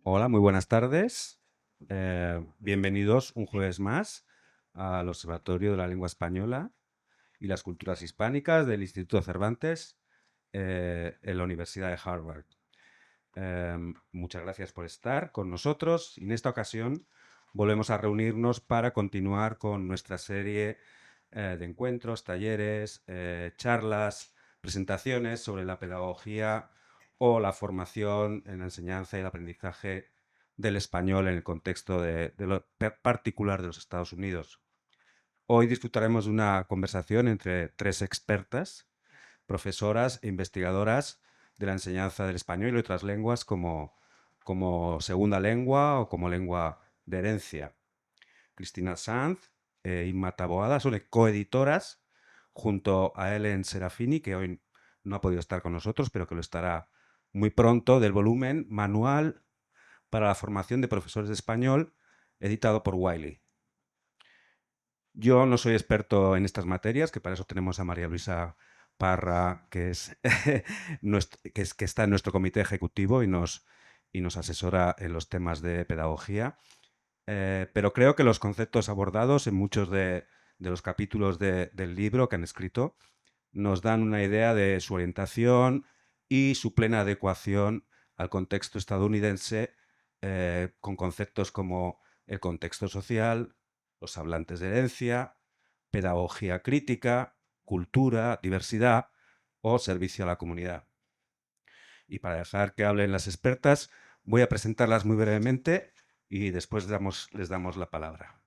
Hola, muy buenas tardes. Bienvenidos un jueves más al Observatorio de la Lengua Española y las Culturas Hispánicas del Instituto Cervantes en la Universidad de Harvard. Muchas gracias por estar con nosotros y en esta ocasión volvemos a reunirnos para continuar con nuestra serie de encuentros, talleres, charlas, presentaciones sobre la pedagogía o la formación en la enseñanza y el aprendizaje del español en el contexto de lo particular de los Estados Unidos. Hoy disfrutaremos de una conversación entre tres expertas, profesoras e investigadoras de la enseñanza del español y otras lenguas como segunda lengua o como lengua de herencia. Cristina Sanz e Inma Taboada son coeditoras junto a Ellen Serafini, que hoy no ha podido estar con nosotros, pero que lo estará muy pronto, del volumen Manual para la formación de profesores de español, editado por Wiley. Yo no soy experto en estas materias, que para eso tenemos a María Luisa Parra, que está en nuestro comité ejecutivo y nos asesora en los temas de pedagogía. Pero creo que los conceptos abordados en muchos de los capítulos del libro que han escrito nos dan una idea de su orientación y su plena adecuación al contexto estadounidense, con conceptos como el contexto social, los hablantes de herencia, pedagogía crítica, cultura, diversidad o servicio a la comunidad. Y para dejar que hablen las expertas, voy a presentarlas muy brevemente y después les damos la palabra.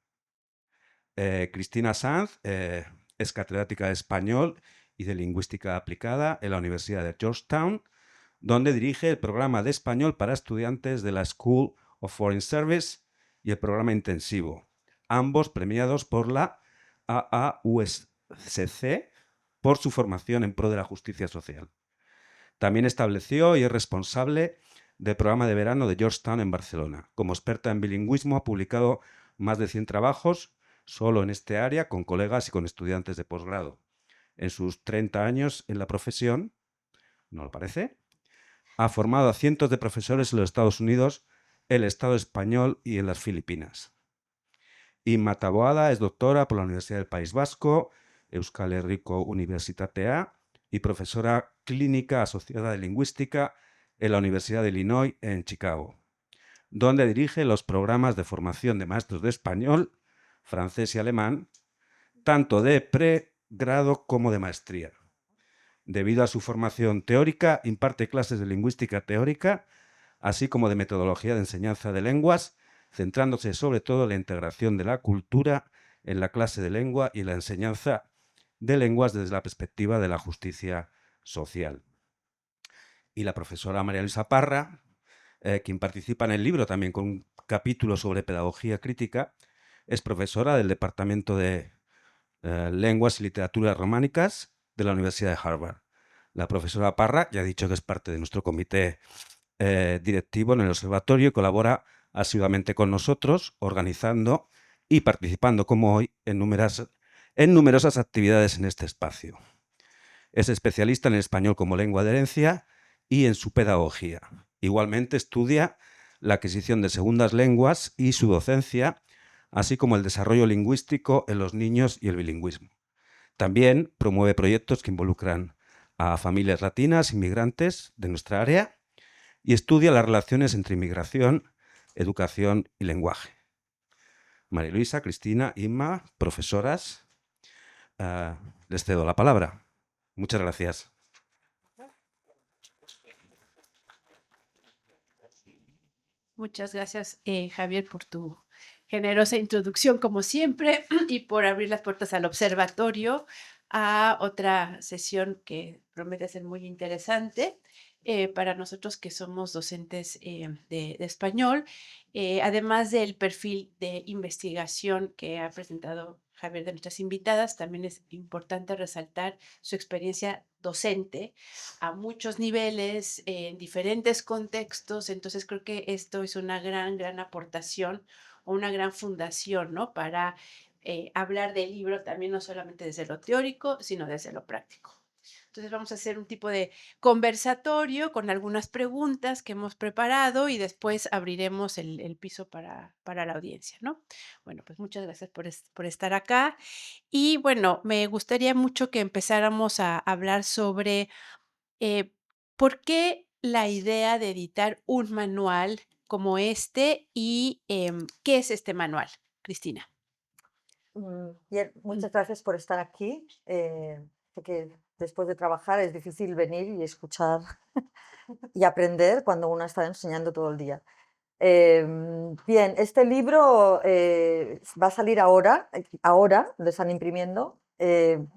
Cristina Sanz es catedrática de español y de lingüística aplicada en la Universidad de Georgetown, donde dirige el programa de español para estudiantes de la School of Foreign Service y el programa intensivo, ambos premiados por la AAUSC por su formación en pro de la justicia social. También estableció y es responsable del programa de verano de Georgetown en Barcelona. Como experta en bilingüismo ha publicado más de 100 trabajos solo en este área con colegas y con estudiantes de posgrado. En sus 30 años en la profesión, ¿no lo parece?, ha formado a cientos de profesores en los Estados Unidos, el Estado español y en las Filipinas. Inma Taboada es doctora por la Universidad del País Vasco, Euskal Herriko Unibertsitatea, y profesora clínica asociada de lingüística en la Universidad de Illinois en Chicago, donde dirige los programas de formación de maestros de español, francés y alemán, tanto de pregrado como de maestría. Debido a su formación teórica, imparte clases de lingüística teórica, así como de metodología de enseñanza de lenguas, centrándose sobre todo en la integración de la cultura en la clase de lengua y la enseñanza de lenguas desde la perspectiva de la justicia social. Y la profesora María Luisa Parra, quien participa en el libro también con un capítulo sobre pedagogía crítica, es profesora del Departamento de Lenguas y Literaturas Románicas de la Universidad de Harvard. La profesora Parra ya ha dicho que es parte de nuestro comité directivo en el observatorio y colabora asiduamente con nosotros, organizando y participando, como hoy, en numerosas actividades en este espacio. Es especialista en el español como lengua de herencia y en su pedagogía. Igualmente estudia la adquisición de segundas lenguas y su docencia, así como el desarrollo lingüístico en los niños y el bilingüismo. También promueve proyectos que involucran a familias latinas, inmigrantes de nuestra área, y estudia las relaciones entre inmigración, educación y lenguaje. María Luisa, Cristina, Inma, profesoras, les cedo la palabra. Muchas gracias. Muchas gracias, Javier, por tu generosa introducción, como siempre, y por abrir las puertas al observatorio, a otra sesión que promete ser muy interesante para nosotros que somos docentes de español, además del perfil de investigación que ha presentado Javier de nuestras invitadas, también es importante resaltar su experiencia docente a muchos niveles, en diferentes contextos. Entonces creo que esto es una gran aportación o una gran fundación, ¿no? Para hablar del libro también no solamente desde lo teórico, sino desde lo práctico. Entonces vamos a hacer un tipo de conversatorio con algunas preguntas que hemos preparado y después abriremos el piso para la audiencia, ¿no? Bueno, pues muchas gracias por estar acá. Y bueno, me gustaría mucho que empezáramos a hablar sobre eh, ¿por qué la idea de editar un manual como este y qué es este manual, Cristina? Bien, Mm. muchas gracias por estar aquí. Sé que después de trabajar es difícil venir y escuchar y aprender cuando uno está enseñando todo el día. Bien, este libro va a salir ahora lo están imprimiendo,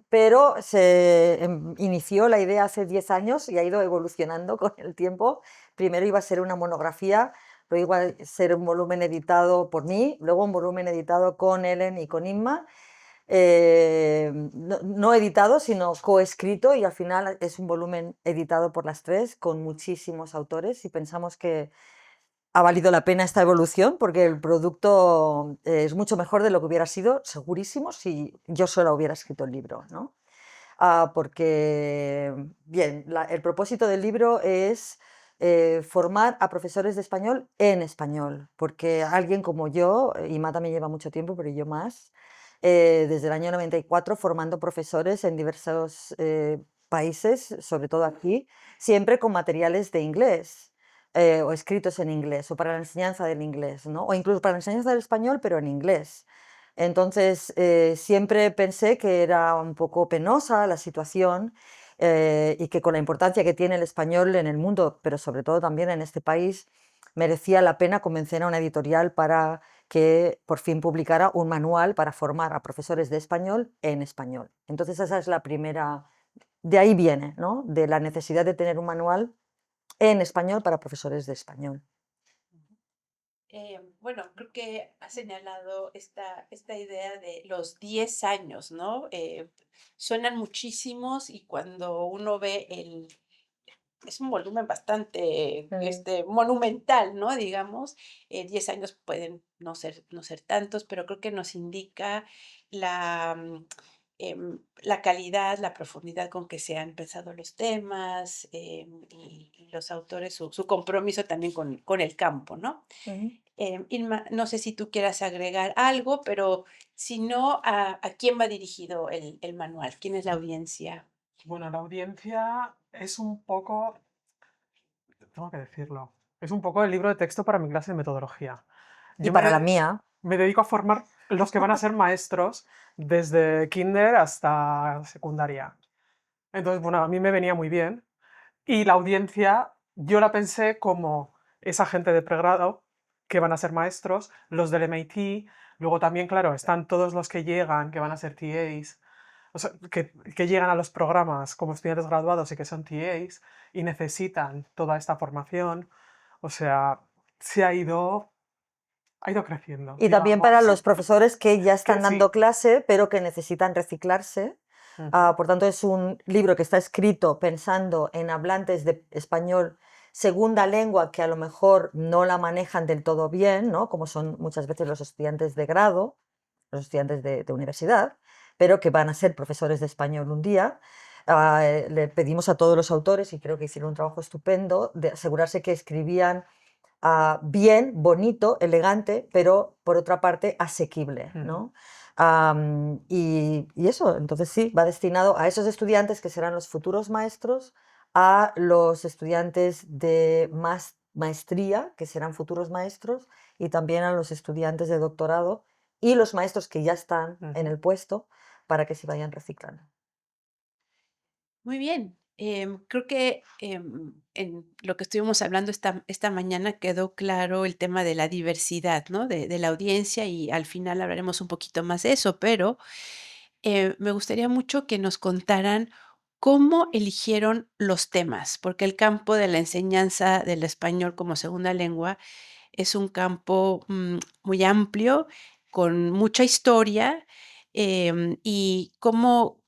pero se inició la idea hace 10 años y ha ido evolucionando con el tiempo. Primero iba a ser una monografía, luego iba a ser un volumen editado por mí, luego un volumen editado con Ellen y con Inma, no editado, sino coescrito, y al final es un volumen editado por las tres, con muchísimos autores, y pensamos que ha valido la pena esta evolución porque el producto es mucho mejor de lo que hubiera sido, segurísimo, si yo sola hubiera escrito el libro, ¿no? Porque, bien, el propósito del libro es formar a profesores de español, porque alguien como yo, y Mata me lleva mucho tiempo, pero yo más, desde el año 94 formando profesores en diversos países, sobre todo aquí, siempre con materiales de inglés. O escritos en inglés, o para la enseñanza del inglés, ¿no? O incluso para la enseñanza del español, pero en inglés. Entonces, siempre pensé que era un poco penosa la situación, y que con la importancia que tiene el español en el mundo, pero sobre todo también en este país, merecía la pena convencer a una editorial para que por fin publicara un manual para formar a profesores de español en español. Entonces, esa es la primera, de ahí viene, ¿no? De la necesidad de tener un manual en español para profesores de español. Bueno, creo que ha señalado esta idea de los 10 años, ¿no? Suenan muchísimos y cuando uno ve es un volumen bastante Mm. monumental, ¿no? Digamos, 10 años pueden no ser tantos, pero creo que nos indica la calidad, la profundidad con que se han pensado los temas y los autores, su compromiso también con el campo, ¿no? Ujú. Irma, no sé si tú quieras agregar algo, pero si no, ¿a quién va dirigido el manual? ¿Quién es la audiencia? Bueno, la audiencia es un poco, tengo que decirlo, es un poco el libro de texto para mi clase de metodología. Y Yo para la mía, me dedico a formar los que van a ser maestros desde kinder hasta secundaria. Entonces, bueno, a mí me venía muy bien. Y la audiencia, yo la pensé como esa gente de pregrado que van a ser maestros, los del MIT, luego también, claro, están todos los que llegan, que van a ser TAs, o sea, que llegan a los programas como estudiantes graduados y que son TAs y necesitan toda esta formación. O sea, ha ido creciendo, y también para digamos. los profesores que ya están Que dando sí. clase, pero que necesitan reciclarse. Ujú, Por tanto, es un libro que está escrito pensando en hablantes de español segunda lengua que a lo mejor no la manejan del todo bien, ¿no? Como son muchas veces los estudiantes de grado, los estudiantes de universidad, pero que van a ser profesores de español un día. Le pedimos a todos los autores, y creo que hicieron un trabajo estupendo, de asegurarse que escribían bien, bonito, elegante, pero por otra parte asequible, ujú. ¿no? Y eso, entonces sí, va destinado a esos estudiantes que serán los futuros maestros, a los estudiantes de maestría, que serán futuros maestros, y también a los estudiantes de doctorado y los maestros que ya están en Ujú. el puesto, para que se vayan reciclando. Muy bien. Creo que en lo que estuvimos hablando esta mañana quedó claro el tema de la diversidad, ¿no? De la audiencia y al final hablaremos un poquito más de eso, pero me gustaría mucho que nos contaran cómo eligieron los temas, porque el campo de la enseñanza del español como segunda lengua es un campo muy amplio, con mucha historia, y ¿cómo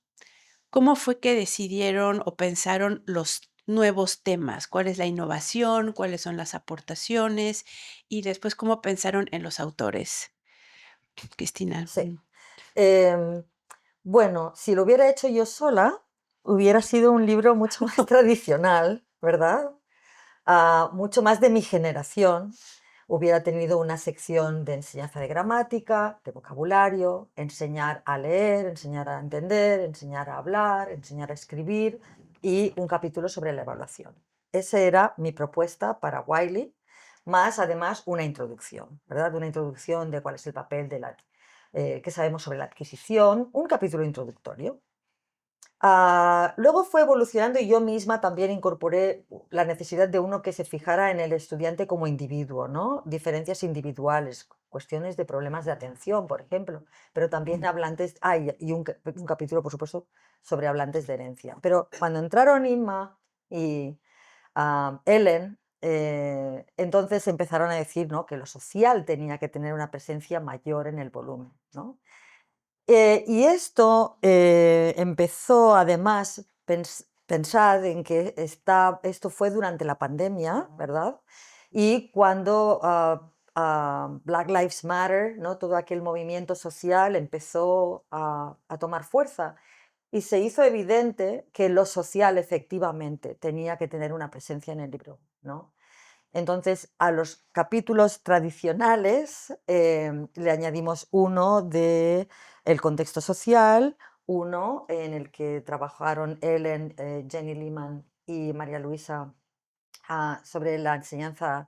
fue que decidieron o pensaron los nuevos temas? ¿Cuál es la innovación? ¿Cuáles son las aportaciones? Y después, ¿cómo pensaron en los autores? Cristina. Sí. Em, bueno, si lo hubiera hecho yo sola, hubiera sido un libro mucho más tradicional, ¿verdad? Mucho más de mi generación. Hubiera tenido una sección de enseñanza de gramática, de vocabulario, enseñar a leer, enseñar a entender, enseñar a hablar, enseñar a escribir y un capítulo sobre la evaluación. Esa era mi propuesta para Wiley, más además una introducción, ¿verdad? Una introducción de cuál es el papel de qué sabemos sobre la adquisición, un capítulo introductorio. Luego fue evolucionando y yo misma también incorporé la necesidad de uno que se fijara en el estudiante como individuo, ¿no? Diferencias individuales, cuestiones de problemas de atención, por ejemplo, pero también hablantes, y un capítulo, por supuesto, sobre hablantes de herencia. Pero cuando entraron Inma y Ellen, entonces empezaron a decir, ¿no?, que lo social tenía que tener una presencia mayor en el volumen, ¿no? Y esto empezó además, pensad en que esto fue durante la pandemia, ¿verdad? Y cuando Black Lives Matter, ¿no?, todo aquel movimiento social empezó a tomar fuerza y se hizo evidente que lo social efectivamente tenía que tener una presencia en el libro, ¿no? Entonces, a los capítulos tradicionales le añadimos uno de el contexto social, uno en el que trabajaron Ellen, Jenny Lehman y María Luisa sobre la enseñanza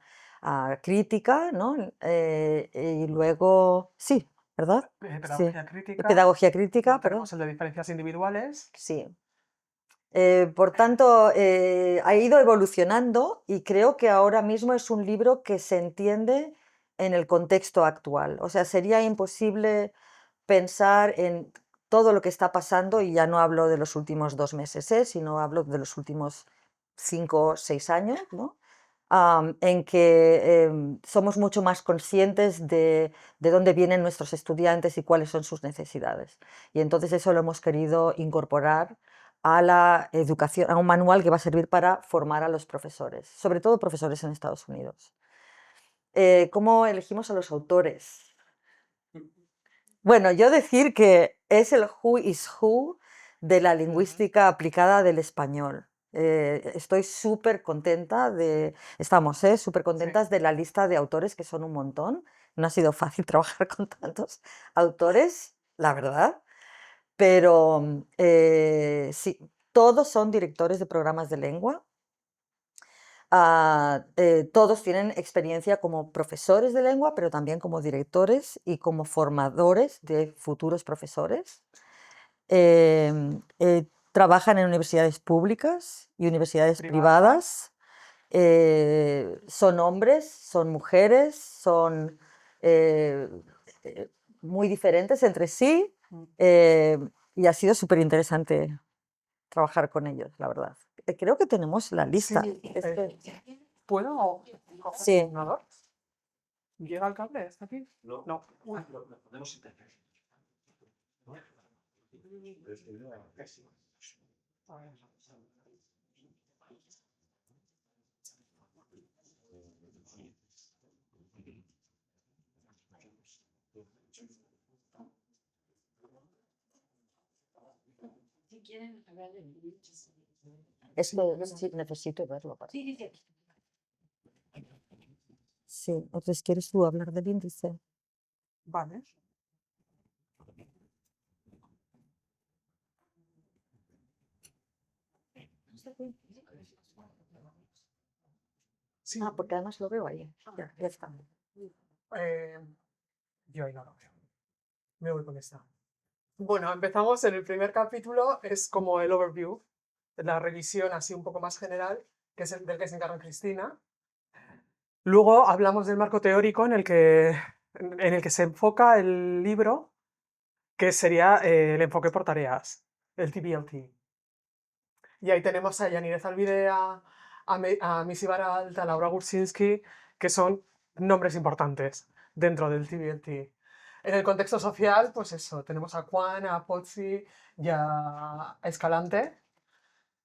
crítica, ¿no? Y luego, sí, ¿verdad? Sí, Pedagogía crítica. pedagogía crítica, Luego perdón. tenemos el de diferencias individuales. Sí. Por tanto, ha ido evolucionando y creo que ahora mismo es un libro que se entiende en el contexto actual. O sea, sería imposible pensar en todo lo que está pasando, y ya no hablo de los últimos 2 meses, sino hablo de los últimos 5 o 6 años, ¿no? En que somos mucho más conscientes de dónde vienen nuestros estudiantes y cuáles son sus necesidades. Y entonces eso lo hemos querido incorporar a la educación, a un manual que va a servir para formar a los profesores, sobre todo profesores en Estados Unidos. ¿Cómo elegimos a los autores? Bueno, yo decir que es el who is who de la lingüística aplicada del español. Estoy súper contenta estamos súper contentas de la lista de autores, que son un montón. No ha sido fácil trabajar con tantos autores, la verdad, pero sí, todos son directores de programas de lengua. Todos tienen experiencia como profesores de lengua, pero también como directores y como formadores de futuros profesores. Trabajan en universidades públicas y universidades privadas. Son hombres, son mujeres, son muy diferentes entre sí, y ha sido súper interesante trabajar con ellos, la verdad. Creo que tenemos la lista. Sí, ¿puedo coger Sí. el ordenador? ¿Llega el cable? ¿Está aquí? No. Uy. podemos intentar. A ver. Es que sí, necesito verlo. Sí, entonces, ¿quieres tú hablar del índice? Vale. Sí. Porque además lo veo ahí. Ya está. Yo ahí no lo veo. Me voy con esta. Bueno, empezamos en el primer capítulo, es como el overview, la revisión así un poco más general, que es del que se encarga Cristina. Luego hablamos del marco teórico en el que se enfoca el libro, que sería el enfoque por tareas, el TBLT. Y ahí tenemos a Yanirez Alvidea, a Missy Baralt, a Laura Gursinski, que son nombres importantes dentro del TBLT. En el contexto social, pues eso, tenemos a Juan, a Pozzi y a Escalante.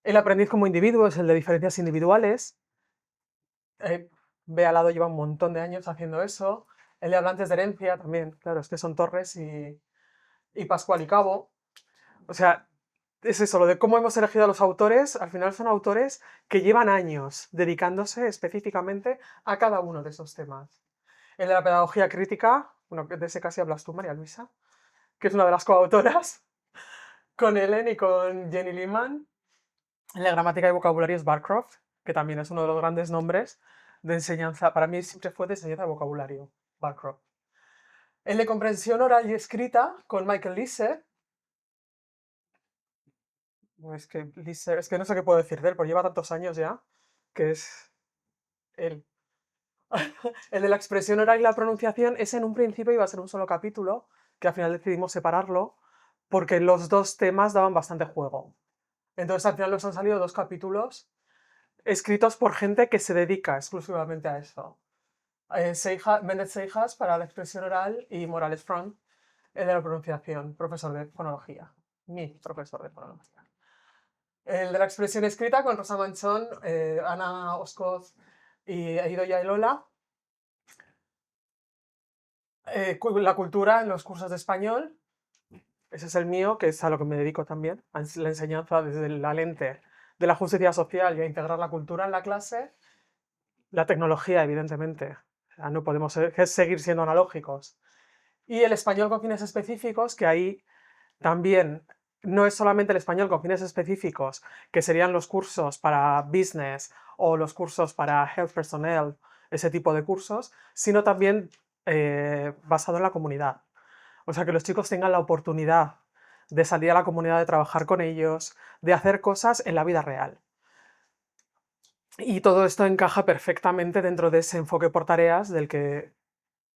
El aprendiz como individuo es el de diferencias individuales. Bea Lado lleva un montón de años haciendo eso. El de hablantes de herencia también, claro, es que son Torres y Pascual y Cabo. O sea, es eso, lo de cómo hemos elegido a los autores. Al final son autores que llevan años dedicándose específicamente a cada uno de esos temas. El de la pedagogía crítica, bueno, de ese casi hablas tú, María Luisa, que es una de las coautoras, con Ellen y con Jenny Lehman. El de gramática y vocabulario es Barcroft, que también es uno de los grandes nombres de enseñanza. Para mí siempre fue de enseñanza de vocabulario, Barcroft. El de comprensión oral y escrita con Michael Liese. Es que no sé qué puedo decir de él, porque lleva tantos años ya, que es él. El de la expresión oral y la pronunciación, ese en un principio iba a ser un solo capítulo, que al final decidimos separarlo, porque los dos temas daban bastante juego. Entonces al final nos han salido 2 capítulos escritos por gente que se dedica exclusivamente a eso. Méndez Seijas para la expresión oral y Morales Front, el de la pronunciación, profesor de fonología. Mi profesor de fonología. El de la expresión escrita con Rosa Manchón, Ana Oscoz y Idoia Elola. La cultura en los cursos de español. Ese es el mío, que es a lo que me dedico también, a la enseñanza desde la lente de la justicia social y a integrar la cultura en la clase. La tecnología, evidentemente. O sea, no podemos seguir siendo analógicos. Y el español con fines específicos, que ahí también no es solamente el español con fines específicos, que serían los cursos para business o los cursos para health personnel, ese tipo de cursos, sino también basado en la comunidad. O sea, que los chicos tengan la oportunidad de salir a la comunidad, de trabajar con ellos, de hacer cosas en la vida real. Y todo esto encaja perfectamente dentro de ese enfoque por tareas del que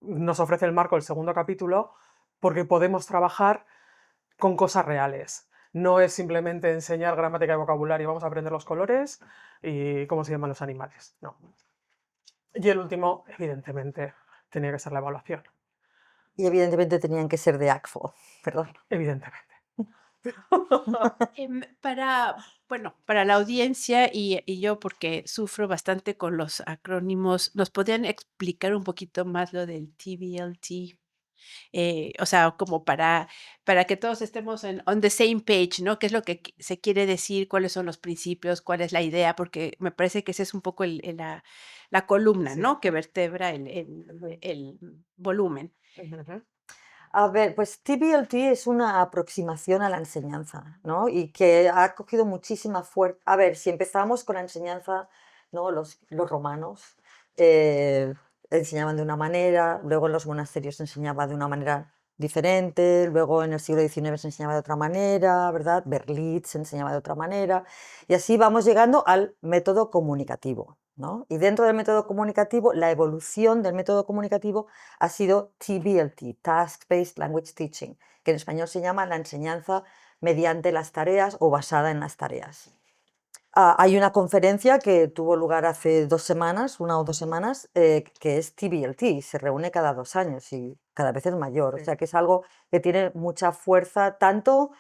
nos ofrece el marco el segundo capítulo, porque podemos trabajar con cosas reales. No es simplemente enseñar gramática y vocabulario, vamos a aprender los colores y cómo se llaman los animales. No. Y el último, evidentemente, tenía que ser la evaluación. Y evidentemente tenían que ser de ACFO, perdón. Evidentemente. Para la audiencia y yo, porque sufro bastante con los acrónimos, ¿nos podrían explicar un poquito más lo del TBLT? O sea, como para que todos estemos on the same page, ¿no? ¿Qué es lo que se quiere decir? ¿Cuáles son los principios? ¿Cuál es la idea? Porque me parece que ese es un poco la columna, Sí. ¿no? Que vertebra el volumen. A ver, pues TBLT es una aproximación a la enseñanza, ¿no? Y que ha cogido muchísima fuerza. A ver, si empezamos con la enseñanza, ¿no? Los romanos enseñaban de una manera, luego en los monasterios se enseñaba de una manera diferente, luego en el siglo XIX se enseñaba de otra manera, ¿verdad? Berlitz se enseñaba de otra manera, y así vamos llegando al método comunicativo, ¿no? Y dentro del método comunicativo, la evolución del método comunicativo ha sido TBLT, Task-Based Language Teaching, que en español se llama la enseñanza mediante las tareas o basada en las tareas. Hay una conferencia que tuvo lugar hace 2 semanas, 1 o 2 semanas, que es TBLT, se reúne cada 2 años y cada vez es mayor, o Sí. sea que es algo que tiene mucha fuerza tanto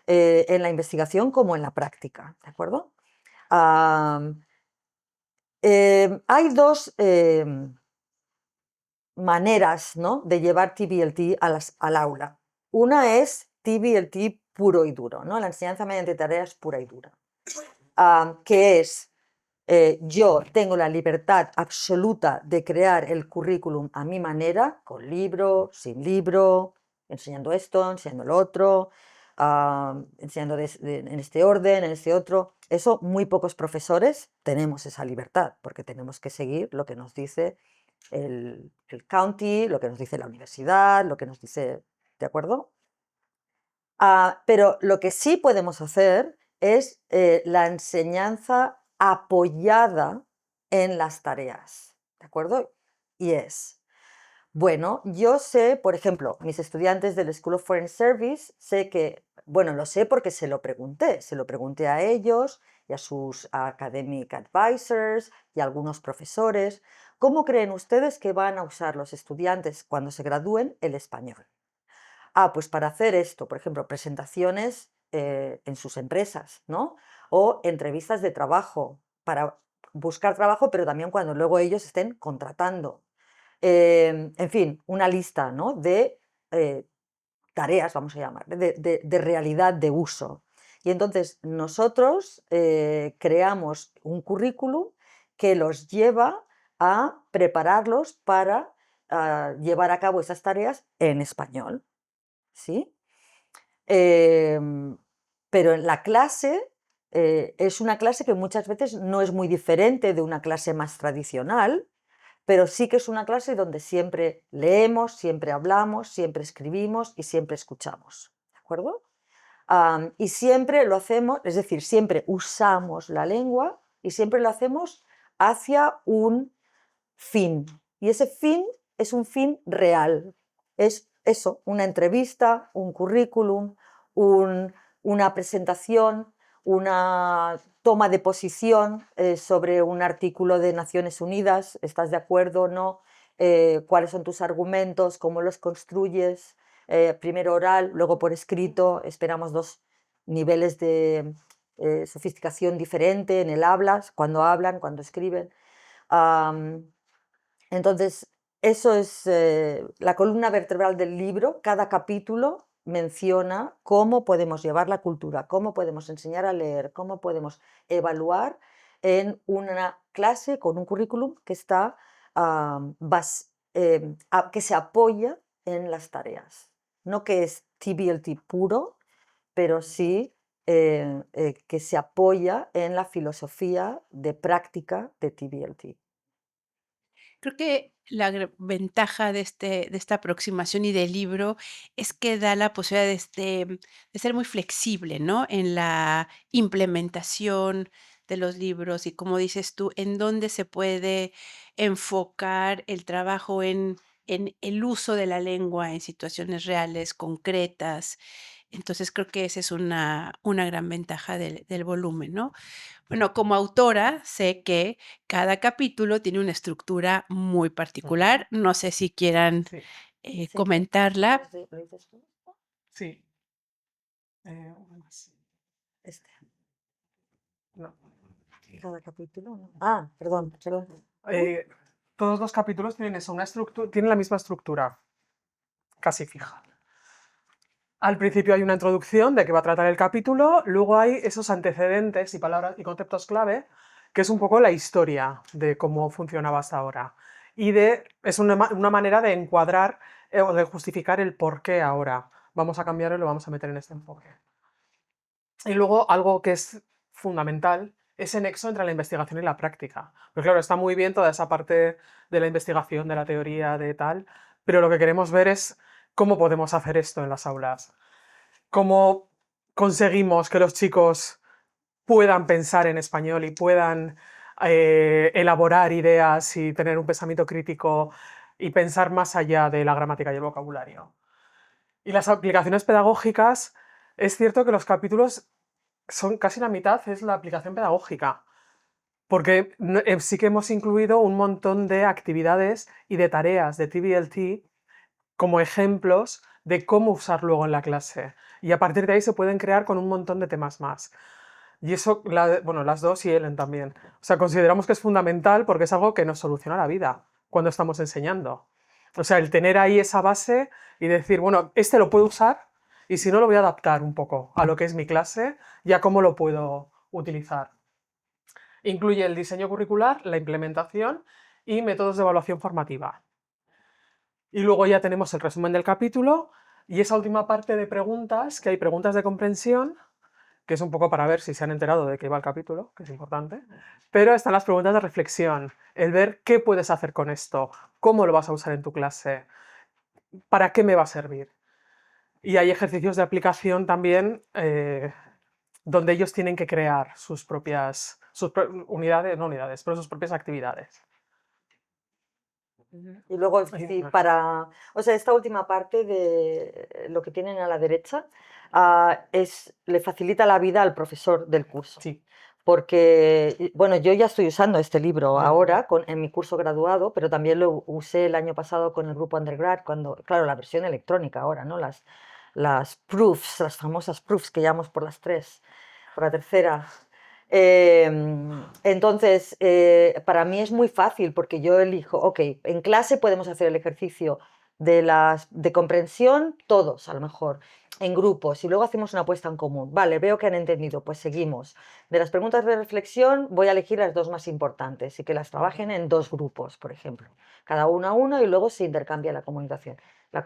en la investigación como en la práctica, ¿de acuerdo? Hay 2 maneras, ¿no?, de llevar TBLT al aula. Una es TBLT puro y duro, ¿no? La enseñanza mediante tareas pura y dura, que es yo tengo la libertad absoluta de crear el currículum a mi manera, con libro, sin libro, enseñando esto, enseñando lo otro, enseñando en este orden, en este otro. Eso muy pocos profesores tenemos esa libertad, porque tenemos que seguir lo que nos dice el county, lo que nos dice la universidad, lo que nos dice, ¿de acuerdo? Pero lo que sí podemos hacer es la enseñanza apoyada en las tareas, ¿de acuerdo? Y es, bueno, yo sé, por ejemplo, mis estudiantes del School of Foreign Service, sé que, bueno, lo sé porque se lo pregunté a ellos y a sus academic advisors y a algunos profesores, ¿cómo creen ustedes que van a usar los estudiantes cuando se gradúen el español? Pues para hacer esto, por ejemplo, presentaciones en sus empresas, ¿no? O entrevistas de trabajo, para buscar trabajo, pero también cuando luego ellos estén contratando. En fin, una lista, ¿no?, de tareas, vamos a llamar, de realidad de uso. Y entonces nosotros creamos un currículum que los lleva a prepararlos para llevar a cabo esas tareas en español, ¿sí? Pero en la clase es una clase que muchas veces no es muy diferente de una clase más tradicional, pero sí que es una clase donde siempre leemos, siempre hablamos, siempre escribimos y siempre escuchamos, ¿de acuerdo? Y siempre lo hacemos, es decir, siempre usamos la lengua y siempre lo hacemos hacia un fin. Y ese fin es un fin real. Es eso, una entrevista, un currículum, una presentación, una toma de posición sobre un artículo de Naciones Unidas. ¿Estás de acuerdo o no? ¿Cuáles son tus argumentos? ¿Cómo los construyes? Primero oral, luego por escrito. Esperamos 2 niveles de sofisticación diferente en el habla, cuando hablan, cuando escriben. Entonces, eso es la columna vertebral del libro. Cada capítulo menciona cómo podemos llevar la cultura, cómo podemos enseñar a leer, cómo podemos evaluar en una clase con un currículum que está que se apoya en las tareas. No que es TBLT puro, pero sí que se apoya en la filosofía de práctica de TBLT. Creo que la ventaja de esta aproximación y del libro es que da la posibilidad de ser muy flexible, ¿no? En la implementación de los libros y como dices tú, en dónde se puede enfocar el trabajo en el uso de la lengua en situaciones reales, concretas. Entonces creo que esa es una gran ventaja del volumen, ¿no? Bueno, como autora, sé que cada capítulo tiene una estructura muy particular. No sé si quieran Sí, Sí. comentarla. ¿Lo dices tú? sí. Una más. Este, No. cada capítulo, ¿no? Perdón. Eh, todos los capítulos tienen eso, tienen la misma estructura, casi fija. Al principio hay una introducción de qué va a tratar el capítulo, luego hay esos antecedentes y palabras y conceptos clave, que es un poco la historia de cómo funcionaba hasta ahora. Es una manera de encuadrar o de justificar el por qué ahora vamos a cambiarlo y lo vamos a meter en este enfoque. Y luego algo que es fundamental es el nexo entre la investigación y la práctica. Porque claro, está muy bien toda esa parte de la investigación, de la teoría, de tal, pero lo que queremos ver es cómo podemos hacer esto en las aulas. Cómo conseguimos que los chicos puedan pensar en español y puedan elaborar ideas y tener un pensamiento crítico y pensar más allá de la gramática y el vocabulario. Y las aplicaciones pedagógicas, es cierto que los capítulos son casi la mitad, es la aplicación pedagógica, porque sí que hemos incluido un montón de actividades y de tareas de TBLT como ejemplos de cómo usar luego en la clase. Y a partir de ahí se pueden crear con un montón de temas más. Y eso, bueno, las dos y Ellen también. O sea, consideramos que es fundamental porque es algo que nos soluciona la vida cuando estamos enseñando. O sea, el tener ahí esa base y decir, bueno, este lo puedo usar y si no lo voy a adaptar un poco a lo que es mi clase y a cómo lo puedo utilizar. Incluye el diseño curricular, la implementación y métodos de evaluación formativa. Y luego ya tenemos el resumen del capítulo y esa última parte de preguntas, que hay preguntas de comprensión, que es un poco para ver si se han enterado de qué va el capítulo, que es importante, pero están las preguntas de reflexión, el ver qué puedes hacer con esto, cómo lo vas a usar en tu clase, para qué me va a servir. Y hay ejercicios de aplicación también donde ellos tienen que crear sus propias unidades, no unidades, pero sus propias actividades. Y luego, Ay, sí, no. o sea, esta última parte de lo que tienen a la derecha le facilita la vida al profesor del curso. Sí. Porque, bueno, yo ya estoy usando este libro Ujú. ahora en mi curso graduado, pero también lo usé el año pasado con el grupo undergrad, claro, la versión electrónica ahora, ¿no? Las proofs, las famosas proofs que llamamos por la tercera. Entonces, para mí es muy fácil porque yo elijo, ok, en clase podemos hacer el ejercicio de comprensión todos, a lo mejor, en grupos y luego hacemos una apuesta en común. Vale, veo que han entendido, pues seguimos. De las preguntas de reflexión voy a elegir las dos más importantes y que las trabajen en dos grupos, por ejemplo. Cada uno a uno y luego se intercambia la comunicación,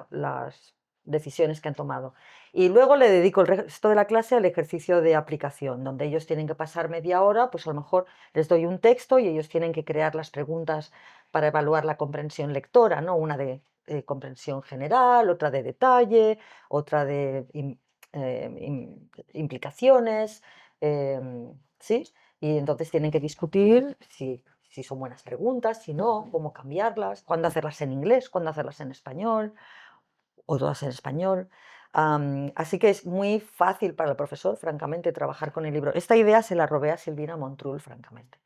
las decisiones que han tomado. Y luego le dedico el resto de la clase al ejercicio de aplicación, donde ellos tienen que pasar media hora, pues a lo mejor les doy un texto y ellos tienen que crear las preguntas para evaluar la comprensión lectora, ¿no? Una de comprensión general, otra de detalle, otra de implicaciones, ¿sí? Y entonces tienen que discutir si son buenas preguntas, si no, cómo cambiarlas, cuándo hacerlas en inglés, cuándo hacerlas en español, o todas en español. Así que es muy fácil para el profesor, francamente, trabajar con el libro. Esta idea se la robé a Silvina Montrul, francamente.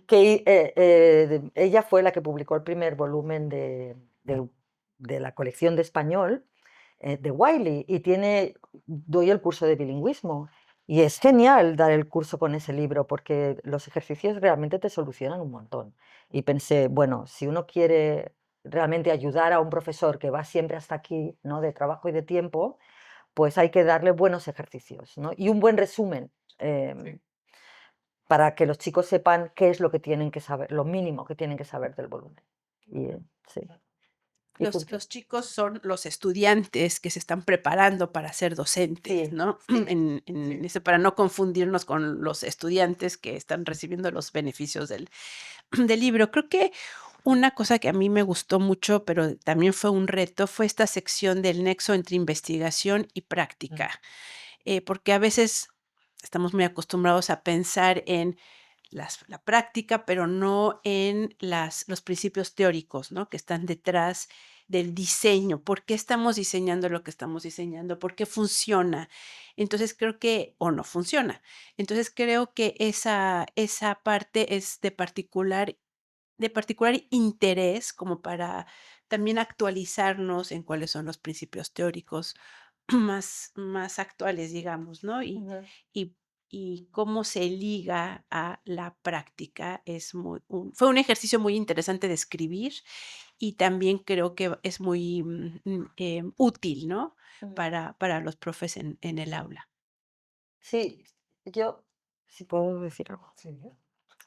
Que ella fue la que publicó el primer volumen de la colección de español de Wiley y doy el curso de bilingüismo. Y es genial dar el curso con ese libro porque los ejercicios realmente te solucionan un montón. Y pensé, bueno, si uno quiere realmente ayudar a un profesor que va siempre hasta aquí, ¿no? De trabajo y de tiempo, pues hay que darle buenos ejercicios, ¿no? Y un buen resumen. Sí. Para que los chicos sepan qué es lo que tienen que saber, lo mínimo que tienen que saber del volumen. Y, sí. Y Los chicos son los estudiantes que se están preparando para ser docentes, Sí, ¿no? sí. En eso, para no confundirnos con los estudiantes que están recibiendo los beneficios del libro. Creo que una cosa que a mí me gustó mucho, pero también fue un reto, fue esta sección del nexo entre investigación y práctica, porque a veces estamos muy acostumbrados a pensar en la práctica, pero no en los principios teóricos, ¿no? Que están detrás del diseño. ¿Por qué estamos diseñando lo que estamos diseñando? ¿Por qué funciona? Entonces creo que, o no funciona. Entonces creo que esa parte es de particular interés como para también actualizarnos en cuáles son los principios teóricos más actuales, digamos, ¿no? Ujú. Y y cómo se liga a la práctica fue un ejercicio muy interesante de escribir y también creo que es muy, útil, ¿no? Ujú. Para los profes en el aula. Sí, yo, si puedo decir algo. Sí.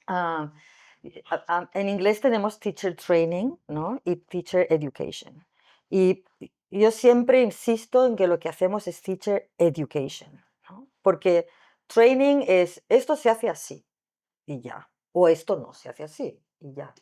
Ah, en inglés tenemos teacher training, ¿no? Y teacher education. Y yo siempre insisto en que lo que hacemos es teacher education, ¿no? Porque training es esto se hace así y ya, o esto no se hace así y ya.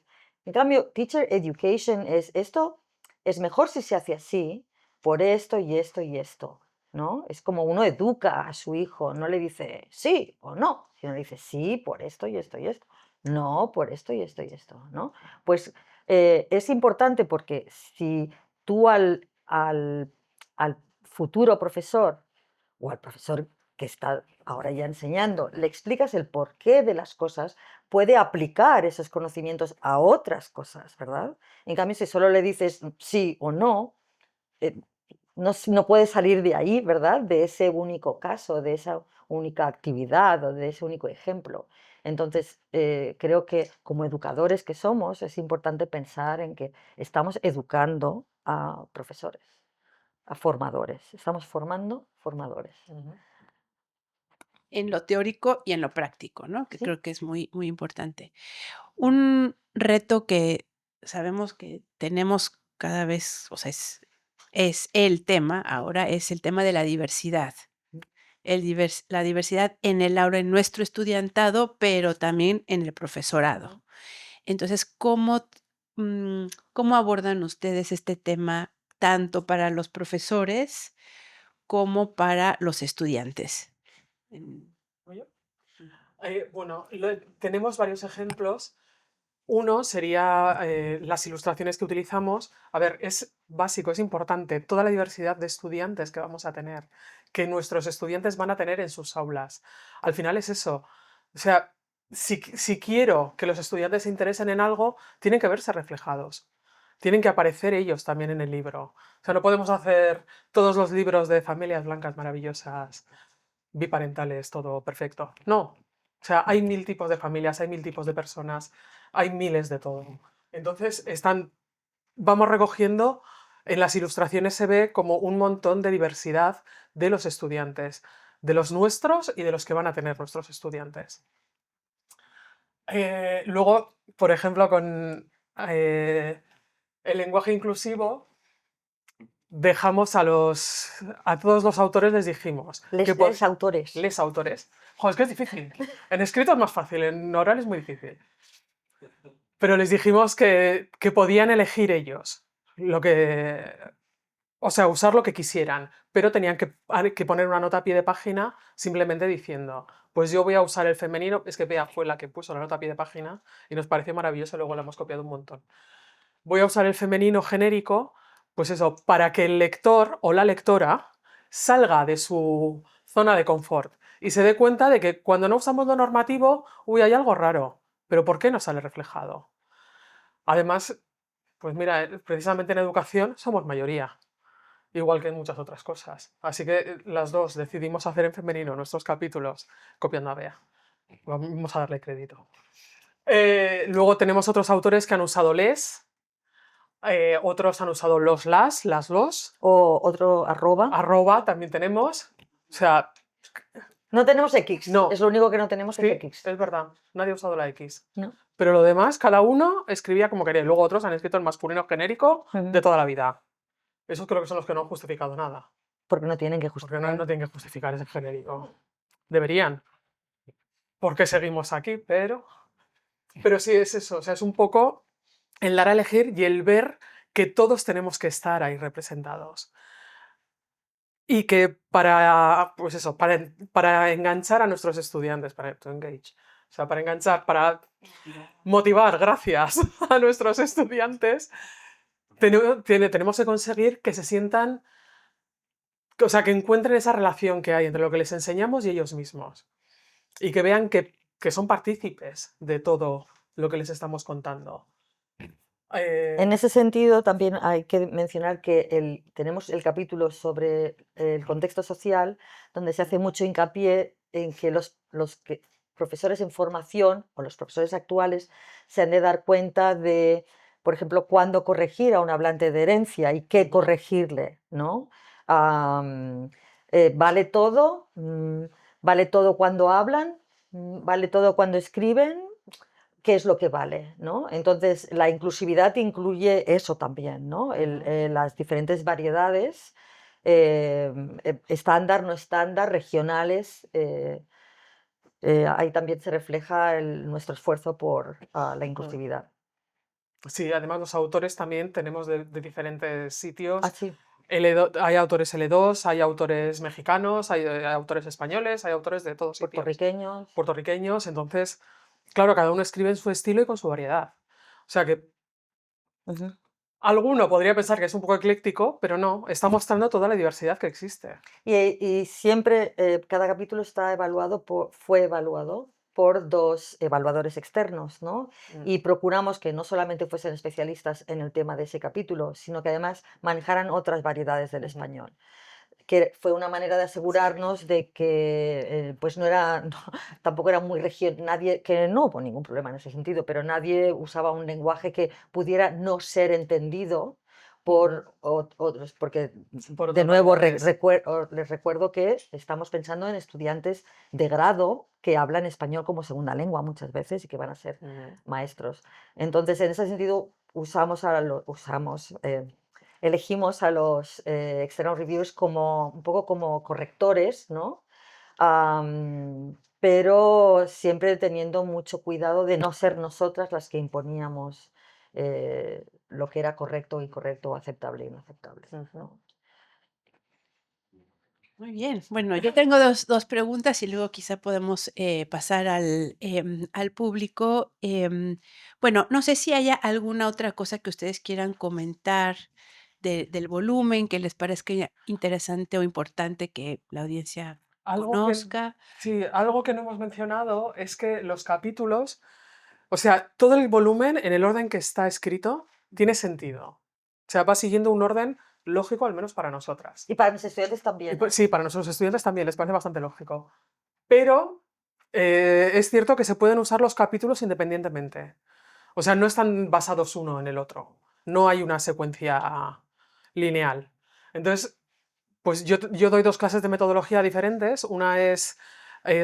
En cambio, teacher education es esto es mejor si se hace así por esto y esto y esto, ¿no? Es como uno educa a su hijo, no le dice sí o no, sino le dice sí por esto y esto y esto, no por esto y esto y esto, ¿no? Pues es importante porque si tú al futuro profesor o al profesor que está ahora ya enseñando, le explicas el porqué de las cosas, puede aplicar esos conocimientos a otras cosas, ¿verdad? En cambio, si solo le dices sí o no, eh, no puede salir de ahí, ¿verdad? De ese único caso, de esa única actividad o de ese único ejemplo. Entonces, creo que como educadores que somos, es importante pensar en que estamos educando a profesores, a formadores. Estamos formando formadores. Ujú. En lo teórico y en lo práctico, ¿no? Que ¿Sí? creo que es muy, muy importante. Un reto que sabemos que tenemos cada vez, o sea, es el tema ahora, es el tema de la diversidad. La diversidad en el aula, en nuestro estudiantado, pero también en el profesorado. Entonces, ¿cómo abordan ustedes este tema tanto para los profesores como para los estudiantes? En- Oye, bueno, tenemos varios ejemplos. Uno sería las ilustraciones que utilizamos. A ver, es básico, es importante toda la diversidad de estudiantes que vamos a tener, que nuestros estudiantes van a tener en sus aulas. Al final es eso. O sea, si quiero que los estudiantes se interesen en algo, tienen que verse reflejados. Tienen que aparecer ellos también en el libro. O sea, no podemos hacer todos los libros de familias blancas maravillosas, biparentales, todo perfecto. No. O sea, hay 1000 tipos de familias, hay 1000 tipos de personas, hay miles de todo. Entonces, vamos recogiendo en las ilustraciones se ve como un montón de diversidad de los estudiantes, de los nuestros y de los que van a tener nuestros estudiantes. Luego, por ejemplo, con el lenguaje inclusivo, dejamos a todos los autores les dijimos Les autores. les autores. Joder, es que es difícil. En escrito es más fácil, en oral es muy difícil. Pero les dijimos que podían elegir ellos o sea, usar lo que quisieran, pero tenían que poner una nota a pie de página simplemente diciendo, pues yo voy a usar el femenino. Es que Bea fue la que puso la nota a pie de página y nos pareció maravilloso, luego la hemos copiado un montón. Voy a usar el femenino genérico, pues eso, para que el lector o la lectora salga de su zona de confort y se dé cuenta de que cuando no usamos lo normativo, uy, hay algo raro, pero ¿por qué no sale reflejado? Además, pues mira, precisamente en educación somos mayoría, igual que en muchas otras cosas. Así que las dos decidimos hacer en femenino nuestros capítulos copiando a Bea. Vamos a darle crédito. Luego tenemos otros autores que han usado les, otros han usado los, las, los, O otro arroba. arroba también tenemos. O sea, No tenemos X. No. Es lo único que no tenemos sí, es X. es verdad, nadie ha usado la X. No. Pero lo demás, cada uno escribía como quería. Luego otros han escrito el masculino genérico de toda la vida. Esos creo que son los que no han justificado nada. Porque no tienen que Porque justificar. no tienen que justificar ese genérico. Deberían. Porque seguimos aquí, pero sí es eso. O sea, es un poco el dar a elegir y el ver que todos tenemos que estar ahí representados. Y que pues eso, para enganchar a nuestros estudiantes, to engage, o sea, para enganchar, para motivar, gracias, a nuestros estudiantes, tenemos que conseguir que se sientan, o sea, que encuentren esa relación que hay entre lo que les enseñamos y ellos mismos. Y que vean que son partícipes de todo lo que les estamos contando. En ese sentido, también hay que mencionar que tenemos el capítulo sobre el contexto social, donde se hace mucho hincapié en que los profesores en formación o los profesores actuales se han de dar cuenta de, por ejemplo, cuándo corregir a un hablante de herencia y qué corregirle, ¿no? ¿Vale todo? ¿Vale todo cuando hablan? ¿Vale todo cuando escriben? ¿Qué es lo que vale? ¿No? Entonces, la inclusividad incluye eso también, ¿no? Las diferentes variedades, estándar, no estándar, regionales. Ahí también se refleja nuestro esfuerzo por la inclusividad. Sí, además los autores también tenemos de diferentes sitios. Ah, sí. Hay autores L2, hay autores mexicanos, hay autores españoles, hay autores de todos sitios. Puertorriqueños. Entonces, claro, cada uno escribe en su estilo y con su variedad. O sea que alguno podría pensar que es un poco ecléctico, pero no, está mostrando toda la diversidad que existe. Y siempre, cada capítulo fue evaluado por 2 evaluadores externos, ¿no? Y procuramos que no solamente fuesen especialistas en el tema de ese capítulo, sino que además manejaran otras variedades del español. Que fue una manera de asegurarnos de que pues tampoco era muy que no hubo ningún problema en ese sentido, pero nadie usaba un lenguaje que pudiera no ser entendido por otros, porque de nuevo les recuerdo que estamos pensando en estudiantes de grado que hablan español como segunda lengua muchas veces y que van a ser maestros. Entonces, en ese sentido, elegimos a los external reviewers un poco como correctores, ¿no? Pero siempre teniendo mucho cuidado de no ser nosotras las que imponíamos lo que era correcto, incorrecto, aceptable e inaceptable, ¿no? Muy bien. Bueno, yo tengo dos preguntas y luego quizá podemos pasar al público. Bueno, no sé si haya alguna otra cosa que ustedes quieran comentar del volumen que les parezca interesante o importante que la audiencia conozca. Sí, algo que no hemos mencionado es que los capítulos, o sea, todo el volumen en el orden que está escrito tiene sentido. O sea, va siguiendo un orden lógico, al menos para nosotras. Y para mis estudiantes también. Sí, para nuestros estudiantes también les parece bastante lógico. Pero es cierto que se pueden usar los capítulos independientemente. O sea, no están basados uno en el otro. No hay una secuencia lineal. Entonces, pues yo doy 2 clases de metodología diferentes. Una es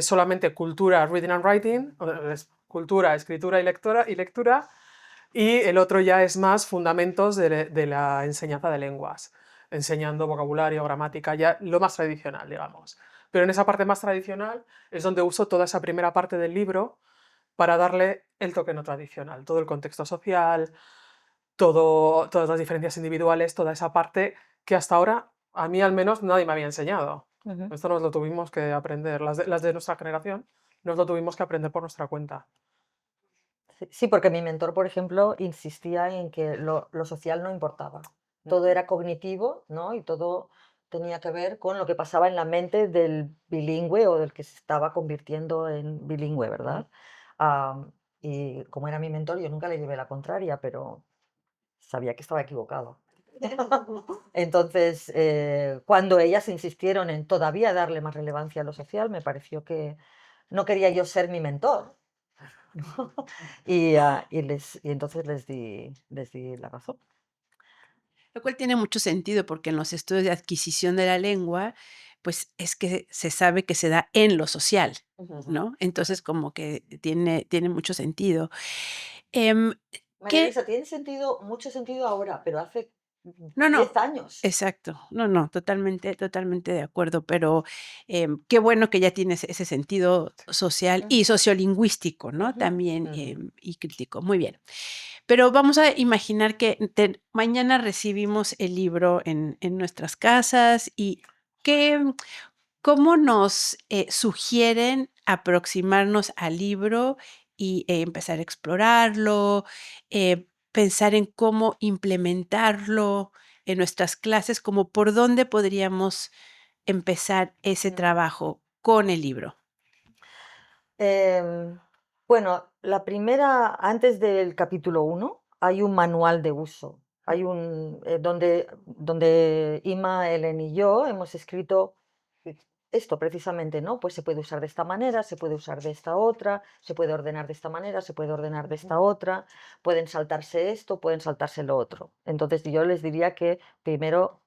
solamente cultura, reading and writing, es cultura, escritura y lectura, y el otro ya es más fundamentos de la enseñanza de lenguas, enseñando vocabulario, gramática, ya lo más tradicional, digamos. Pero en esa parte más tradicional es donde uso toda esa primera parte del libro para darle el toque no tradicional, todo el contexto social, todas las diferencias individuales, toda esa parte que hasta ahora, a mí al menos, nadie me había enseñado. Ujú. Esto nos lo tuvimos que aprender, las de nuestra generación, nos lo tuvimos que aprender por nuestra cuenta. Sí, sí, porque mi mentor, por ejemplo, insistía en que lo social no importaba. Todo era cognitivo, ¿no? Y todo tenía que ver con lo que pasaba en la mente del bilingüe o del que se estaba convirtiendo en bilingüe, ¿verdad? Y como era mi mentor, yo nunca le llevé la contraria, pero sabía que estaba equivocado. Entonces, cuando ellas insistieron en todavía darle más relevancia a lo social, me pareció que no quería yo ser mi mentor. Y entonces les di la razón. Lo cual tiene mucho sentido, porque en los estudios de adquisición de la lengua, pues, es que se sabe que se da en lo social, ¿no? Entonces, como que tiene mucho sentido. Em, María ¿qué? Luisa, tiene sentido, mucho sentido ahora, pero hace No, 10 no, años. exacto. No, no, totalmente de acuerdo, pero, qué bueno que ya tienes ese sentido social y Ujú, sociolingüístico, ¿no? ujú, También, ujú. y crítico. Muy bien. Pero vamos a imaginar que mañana recibimos el libro en nuestras casas y ¿qué, cómo nos sugieren aproximarnos al libro y empezar a explorarlo, pensar en cómo implementarlo en nuestras clases, como por dónde podríamos empezar ese Mm. trabajo con el libro? Em, bueno, la primera, antes del capítulo 1, hay un manual de uso. Hay donde Ima, Ellen y yo hemos escrito esto precisamente, ¿no? Pues se puede usar de esta manera, se puede usar de esta otra, se puede ordenar de esta manera, se puede ordenar de esta otra, pueden saltarse esto, pueden saltarse lo otro. Entonces yo les diría que primero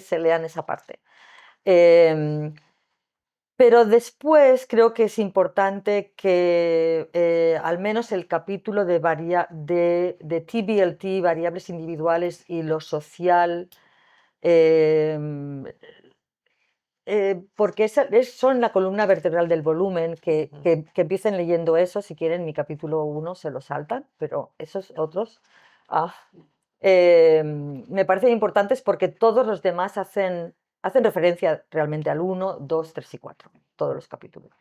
se lean esa parte. Em, pero después creo que es importante que al menos el capítulo de TBLT, variables individuales y lo social, em, porque son la columna vertebral del volumen, que empiecen leyendo eso, si quieren, mi capítulo 1 se lo saltan, pero esos otros ah, me parecen importantes porque todos los demás hacen referencia realmente al 1, 2, 3 y 4, todos los capítulos.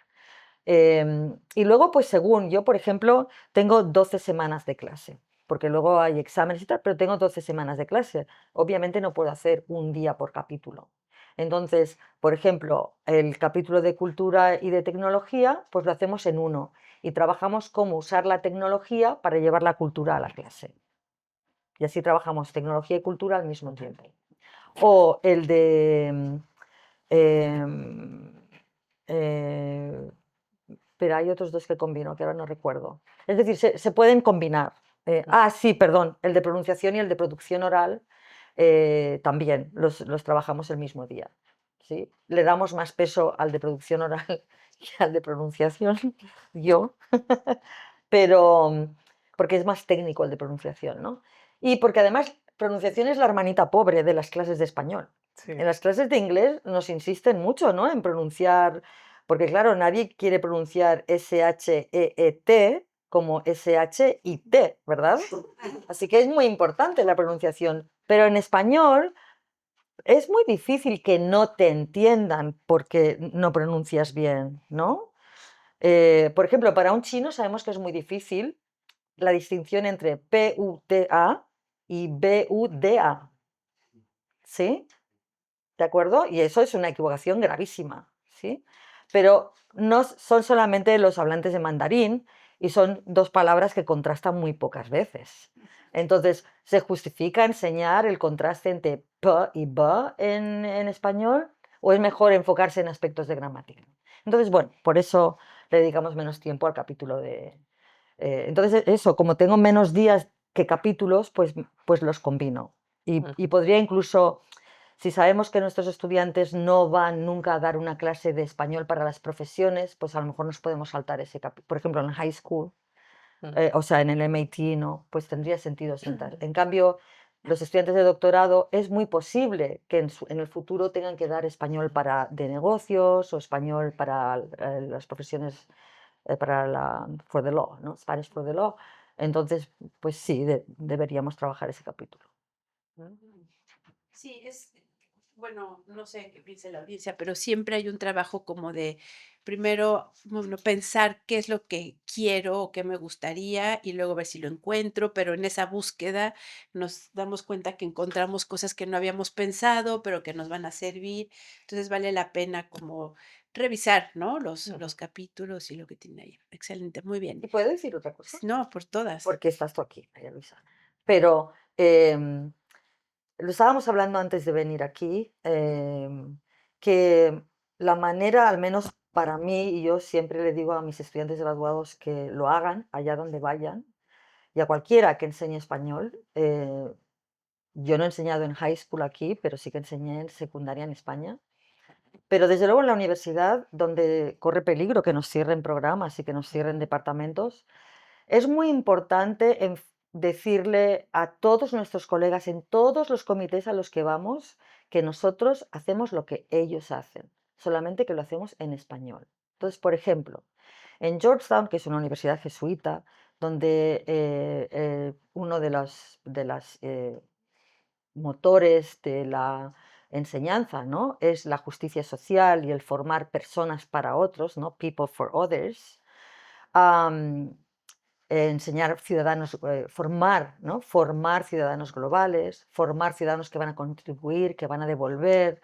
Y luego, pues según yo, por ejemplo, tengo 12 semanas de clase, porque luego hay exámenes y tal, pero tengo 12 semanas de clase. Obviamente no puedo hacer un día por capítulo. Entonces, por ejemplo, el capítulo de cultura y de tecnología, pues lo hacemos en uno y trabajamos cómo usar la tecnología para llevar la cultura a la clase. Y así trabajamos tecnología y cultura al mismo tiempo. O el de em, eh, pero hay otros dos que combino, que ahora no recuerdo. Es decir, se pueden combinar. Sí, perdón, el de pronunciación y el de producción oral también los trabajamos el mismo día. ¿Sí? Le damos más peso al de producción oral que al de pronunciación, yo, pero porque es más técnico el de pronunciación, ¿no? Y porque además pronunciación es la hermanita pobre de las clases de español. Sí. En las clases de inglés nos insisten mucho, ¿no? En pronunciar, porque claro, nadie quiere pronunciar SHEET como SHIT, ¿verdad? Así que es muy importante la pronunciación. Pero en español es muy difícil que no te entiendan porque no pronuncias bien, ¿no? Por ejemplo, para un chino sabemos que es muy difícil la distinción entre PUTA y BUDA, ¿sí? ¿De acuerdo? Y eso es una equivocación gravísima, ¿sí? Pero no son solamente los hablantes de mandarín y son dos palabras que contrastan muy pocas veces. Entonces, ¿se justifica enseñar el contraste entre P y B en español? ¿O es mejor enfocarse en aspectos de gramática? Entonces, bueno, por eso le dedicamos menos tiempo al capítulo de... entonces, eso, como tengo menos días que capítulos, pues los combino. Y podría incluso, si sabemos que nuestros estudiantes no van nunca a dar una clase de español para las profesiones, pues a lo mejor nos podemos saltar ese capítulo. Por ejemplo, en high school, o sea, en el MIT, ¿no? Pues tendría sentido sentar. En cambio, los estudiantes de doctorado es muy posible que en el futuro tengan que dar español de negocios o español para las profesiones, for the law, ¿no? Spanish for the law. Entonces, pues sí, deberíamos trabajar ese capítulo. Sí, bueno, no sé qué piensa la audiencia, pero siempre hay un trabajo como de, primero, bueno, pensar qué es lo que quiero o qué me gustaría y luego ver si lo encuentro, pero en esa búsqueda nos damos cuenta que encontramos cosas que no habíamos pensado, pero que nos van a servir. Entonces vale la pena como revisar, ¿no? Los capítulos y lo que tiene ahí. Excelente, muy bien. ¿Y puedo decir otra cosa? No, por todas. Porque estás tú aquí, María Luisa. Pero lo estábamos hablando antes de venir aquí, que la manera, al menos para mí, y yo siempre le digo a mis estudiantes graduados que lo hagan allá donde vayan, y a cualquiera que enseñe español. Yo no he enseñado en high school aquí, pero sí que enseñé en secundaria en España. Pero desde luego en la universidad, donde corre peligro que nos cierren programas y que nos cierren departamentos, es muy importante decirle a todos nuestros colegas en todos los comités a los que vamos que nosotros hacemos lo que ellos hacen, solamente que lo hacemos en español. Entonces, por ejemplo, en Georgetown, que es una universidad jesuita, donde uno de las motores de la enseñanza, ¿no? Es la justicia social y el formar personas para otros, ¿no? People for others. Enseñar ciudadanos, formar, ¿no? Formar ciudadanos globales, formar ciudadanos que van a contribuir, que van a devolver.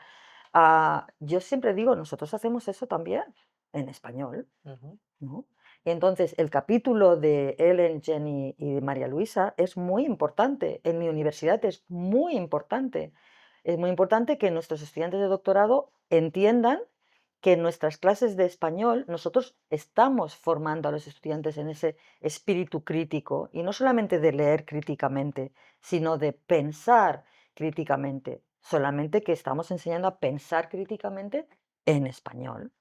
Yo siempre digo, nosotros hacemos eso también en español, ¿no? Y entonces el capítulo de Ellen, Jenny y de María Luisa es muy importante. En mi universidad es muy importante. Es muy importante que nuestros estudiantes de doctorado entiendan que en nuestras clases de español nosotros estamos formando a los estudiantes en ese espíritu crítico, y no solamente de leer críticamente, sino de pensar críticamente. Solamente que estamos enseñando a pensar críticamente en español.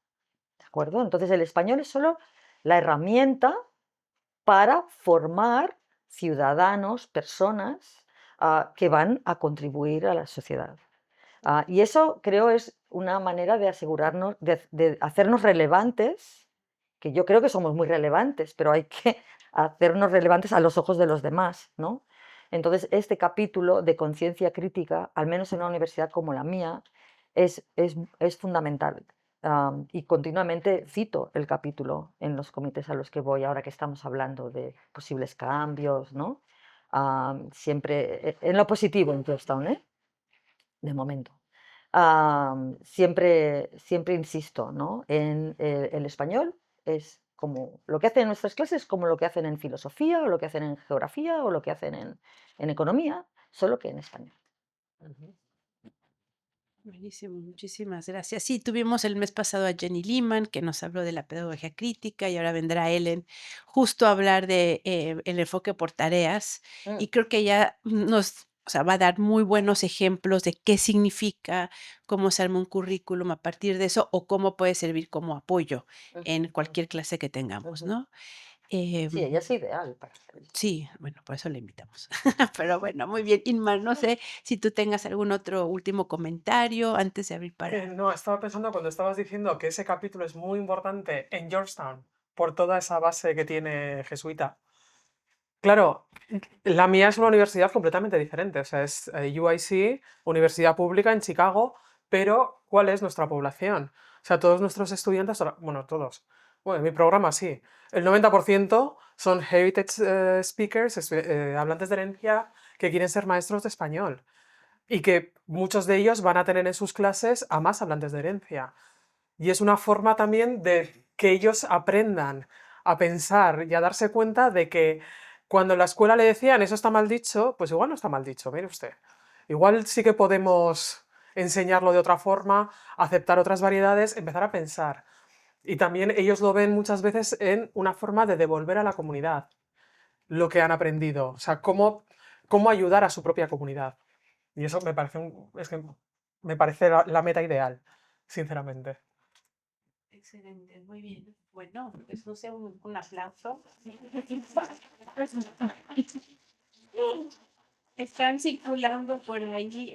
¿De acuerdo? Entonces el español es solo la herramienta para formar ciudadanos, personas que van a contribuir a la sociedad. Y eso creo es una manera de asegurarnos, de hacernos relevantes, que yo creo que somos muy relevantes, pero hay que hacernos relevantes a los ojos de los demás, ¿no? Entonces, este capítulo de conciencia crítica, al menos en una universidad como la mía, es fundamental. Y continuamente cito el capítulo en los comités a los que voy, ahora que estamos hablando de posibles cambios, ¿no? Siempre en lo positivo en Georgetown, ¿eh? De momento. Siempre insisto, ¿no? En el español es como lo que hacen en nuestras clases, como lo que hacen en filosofía, o lo que hacen en geografía, o lo que hacen en economía, solo que en español. Buenísimo, muchísimas gracias. Sí, tuvimos el mes pasado a Jenny Lehman, que nos habló de la pedagogía crítica, y ahora vendrá Ellen justo a hablar de el enfoque por tareas. Y creo que ella o sea, va a dar muy buenos ejemplos de qué significa, cómo se arma un currículum a partir de eso, o cómo puede servir como apoyo en cualquier clase que tengamos, ¿no? Sí, ella es ideal para hacer eso. Sí, bueno, por eso la invitamos. Pero bueno, muy bien. Inmar, no sé si tú tengas algún otro último comentario antes de abrir para... No, estaba pensando cuando estabas diciendo que ese capítulo es muy importante en Georgetown por toda esa base que tiene jesuita. Claro, la mía es una universidad completamente diferente, o sea, es UIC, universidad pública en Chicago, pero ¿cuál es nuestra población? O sea, todos nuestros estudiantes, bueno, todos, bueno, en mi programa sí, el 90% son heritage speakers, hablantes de herencia, que quieren ser maestros de español, y que muchos de ellos van a tener en sus clases a más hablantes de herencia. Y es una forma también de que ellos aprendan a pensar y a darse cuenta de que cuando en la escuela le decían eso está mal dicho, pues igual no está mal dicho, mire usted. Igual sí que podemos enseñarlo de otra forma, aceptar otras variedades, empezar a pensar. Y también ellos lo ven muchas veces en una forma de devolver a la comunidad lo que han aprendido, o sea, cómo ayudar a su propia comunidad. Y eso me parece, es que me parece la meta ideal, sinceramente. Excelente, muy bien. Bueno, pues no sé, un aplauso. Están circulando por ahí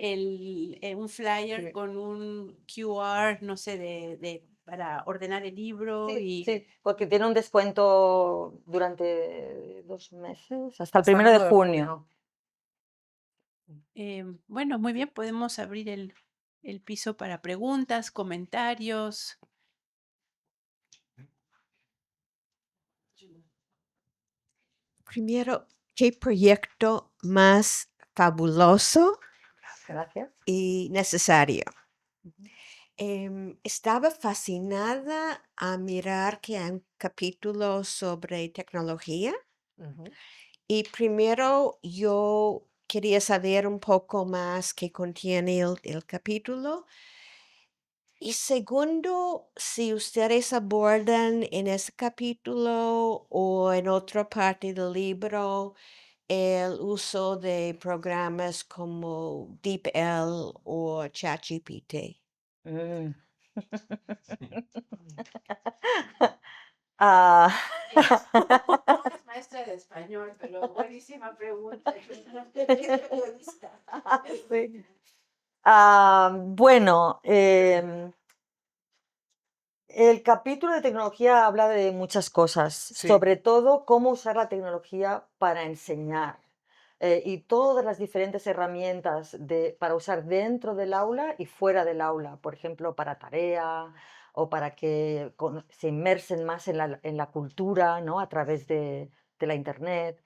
un flyer Sí. con un QR, no sé, para ordenar el libro Sí, y sí, porque tiene un descuento durante 2 meses, hasta el Hasta el 1 de 1 de junio. bueno, muy bien, podemos abrir el piso para preguntas, comentarios. Primero, qué proyecto más fabuloso Gracias. y necesario. Ujú. Estaba fascinada a mirar que hay un capítulo sobre tecnología Ujú. y primero yo quería saber un poco más qué contiene el capítulo. Y segundo, si ustedes abordan en ese capítulo o en otra parte del libro el uso de programas como DeepL o ChatGPT. Mm. Ah, No es maestra de español, pero buenísima pregunta. Periodista. sí. Bueno, el capítulo de tecnología habla de muchas cosas, Sí. sobre todo cómo usar la tecnología para enseñar y todas las diferentes herramientas para usar dentro del aula y fuera del aula, por ejemplo, para tarea o para que se inmersen más en la cultura, ¿no? A través de la internet.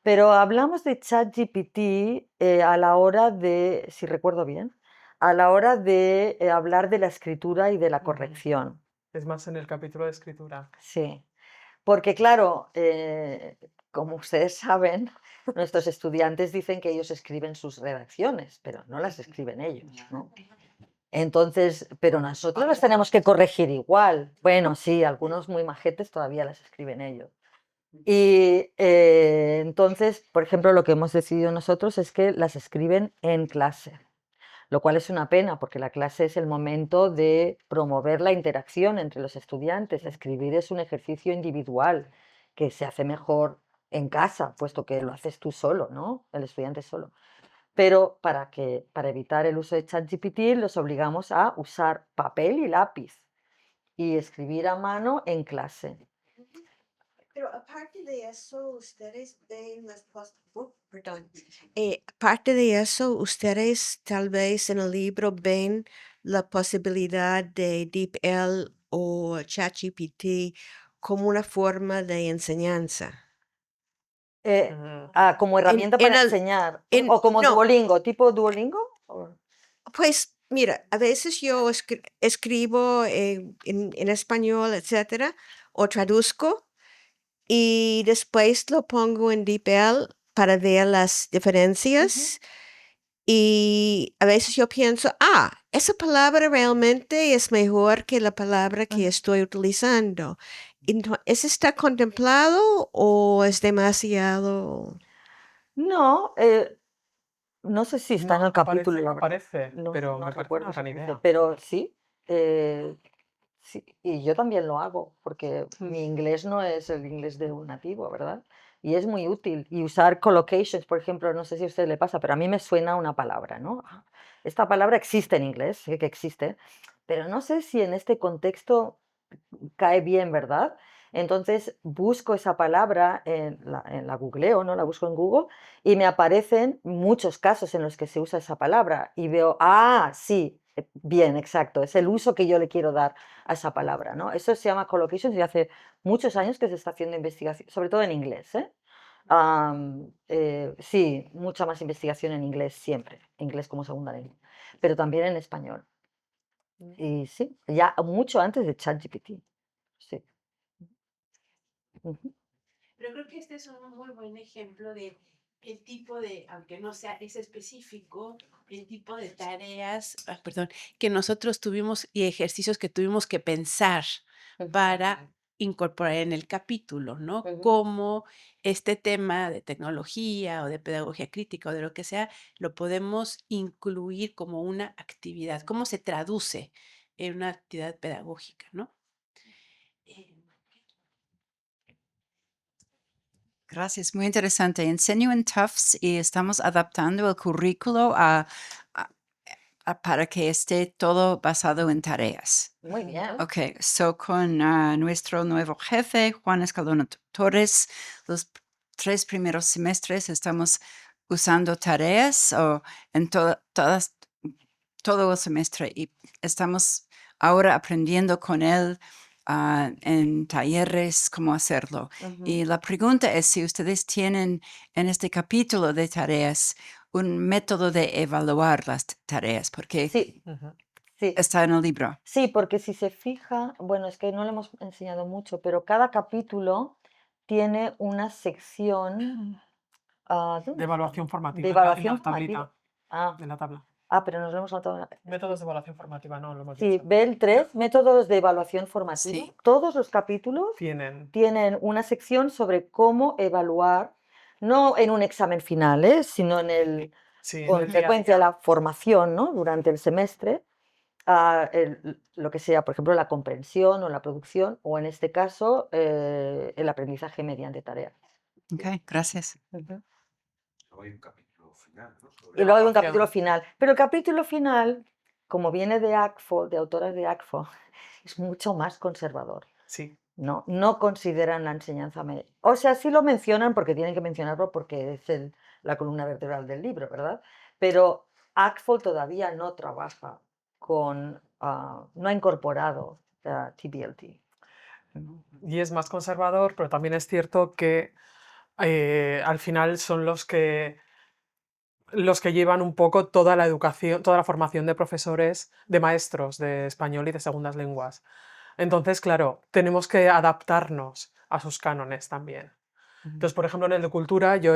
Pero hablamos de ChatGPT a la hora de, si recuerdo bien, a la hora de hablar de la escritura y de la Ujú. corrección. Es más en el capítulo de escritura. Sí, porque claro, como ustedes saben, nuestros estudiantes dicen que ellos escriben sus redacciones, pero no las escriben ellos, ¿no? Entonces, pero nosotros las tenemos que corregir igual. Bueno, sí, algunos muy majetes todavía las escriben ellos. Y entonces, por ejemplo, lo que hemos decidido nosotros es que las escriben en clase, lo cual es una pena porque la clase es el momento de promover la interacción entre los estudiantes. Escribir es un ejercicio individual que se hace mejor en casa, puesto que lo haces tú solo, ¿no? El estudiante solo. Pero para evitar el uso de ChatGPT, los obligamos a usar papel y lápiz y escribir a mano en clase. Pero aparte de eso, ustedes ven perdón. Aparte de eso, ustedes tal vez en el libro ven la posibilidad de DeepL o ChatGPT como una forma de enseñanza. Como herramienta En para el, enseñar, o como no, Duolingo, tipo Duolingo. pues mira, a veces yo escribo en español, etcétera, o traduzco y después lo pongo en DeepL para ver las diferencias. Y a veces yo pienso, esa palabra realmente es mejor que la palabra que Ujú. estoy utilizando. ¿Eso está contemplado o es demasiado? No, no sé si está en No, el capítulo, la verdad. aparece, No, pero no me parece recuerdo una si gran aparece, idea. pero sí, sí, y yo también lo hago, porque Mm. mi inglés no es el inglés de un nativo, ¿verdad? Y es muy útil. Y usar collocations, por ejemplo, no sé si a usted le pasa, pero a mí me suena una palabra, ¿no? Esta palabra existe en inglés, sé que existe, pero no sé si en este contexto cae bien, ¿verdad? Entonces busco esa palabra en la googleo, ¿no? La busco en Google y me aparecen muchos casos en los que se usa esa palabra y veo, sí, bien, exacto, es el uso que yo le quiero dar a esa palabra, ¿no? Eso se llama collocations y hace muchos años que se está haciendo investigación, sobre todo en inglés, ¿eh? Sí, mucha más investigación en inglés siempre, inglés como segunda lengua, pero también en español. Y sí, ya mucho antes de ChatGPT. Sí. Ujú. Pero creo que este es un muy buen ejemplo de el tipo de, aunque no sea es específico, el tipo de tareas, perdón, que nosotros tuvimos y ejercicios que tuvimos que pensar para incorporar en el capítulo, ¿no? Ujú. Cómo este tema de tecnología o de pedagogía crítica o de lo que sea, lo podemos incluir como una actividad, cómo se traduce en una actividad pedagógica, ¿no? Eh, Gracias, muy interesante. Enseño en Tufts y estamos adaptando el currículo a- para que esté todo basado en tareas. Muy bien. Ok, so con nuestro nuevo jefe, Juan Escalona Torres, los 3 primeros semestres estamos usando tareas o en todo el semestre y estamos ahora aprendiendo con él en talleres cómo hacerlo. Ujú. Y la pregunta es si ustedes tienen en este capítulo de tareas un método de evaluar las tareas, porque Sí, Ujú. sí. está en el libro. Sí, porque si se fija, bueno, es que no le hemos enseñado mucho, pero cada capítulo tiene una sección De ¿dónde está? evaluación De formativa, evaluación en la tablita, formativa. Ah, en la tabla. pero nos lo hemos saltado. Métodos de evaluación formativa, no lo hemos Sí, dicho. ve el 3, métodos de evaluación formativa. Sí. Todos los capítulos Tienen, tienen una sección sobre cómo evaluar, no en un examen final, sino en el sí, en el día a consecuencia de día. la formación, ¿no? Durante el semestre, lo que sea, por ejemplo, la comprensión o la producción, o en este caso, el aprendizaje mediante tareas. Ok, gracias. Ujú. Luego hay un capítulo final, ¿no? Y luego hay un capítulo Evaluación. final. Pero el capítulo final, como viene de ACFO, de autoras de ACFO, es mucho más conservador. Sí, No consideran la enseñanza media. O sea, sí lo mencionan porque tienen que mencionarlo porque es la columna vertebral del libro, ¿verdad? Pero ACFO todavía no trabaja no ha incorporado TBLT. y es más conservador, pero también es cierto que al final son los que llevan un poco toda la educación, toda la formación de profesores, de maestros de español y de segundas lenguas. Entonces, claro, tenemos que adaptarnos a sus cánones también. Entonces, por ejemplo, en el de cultura yo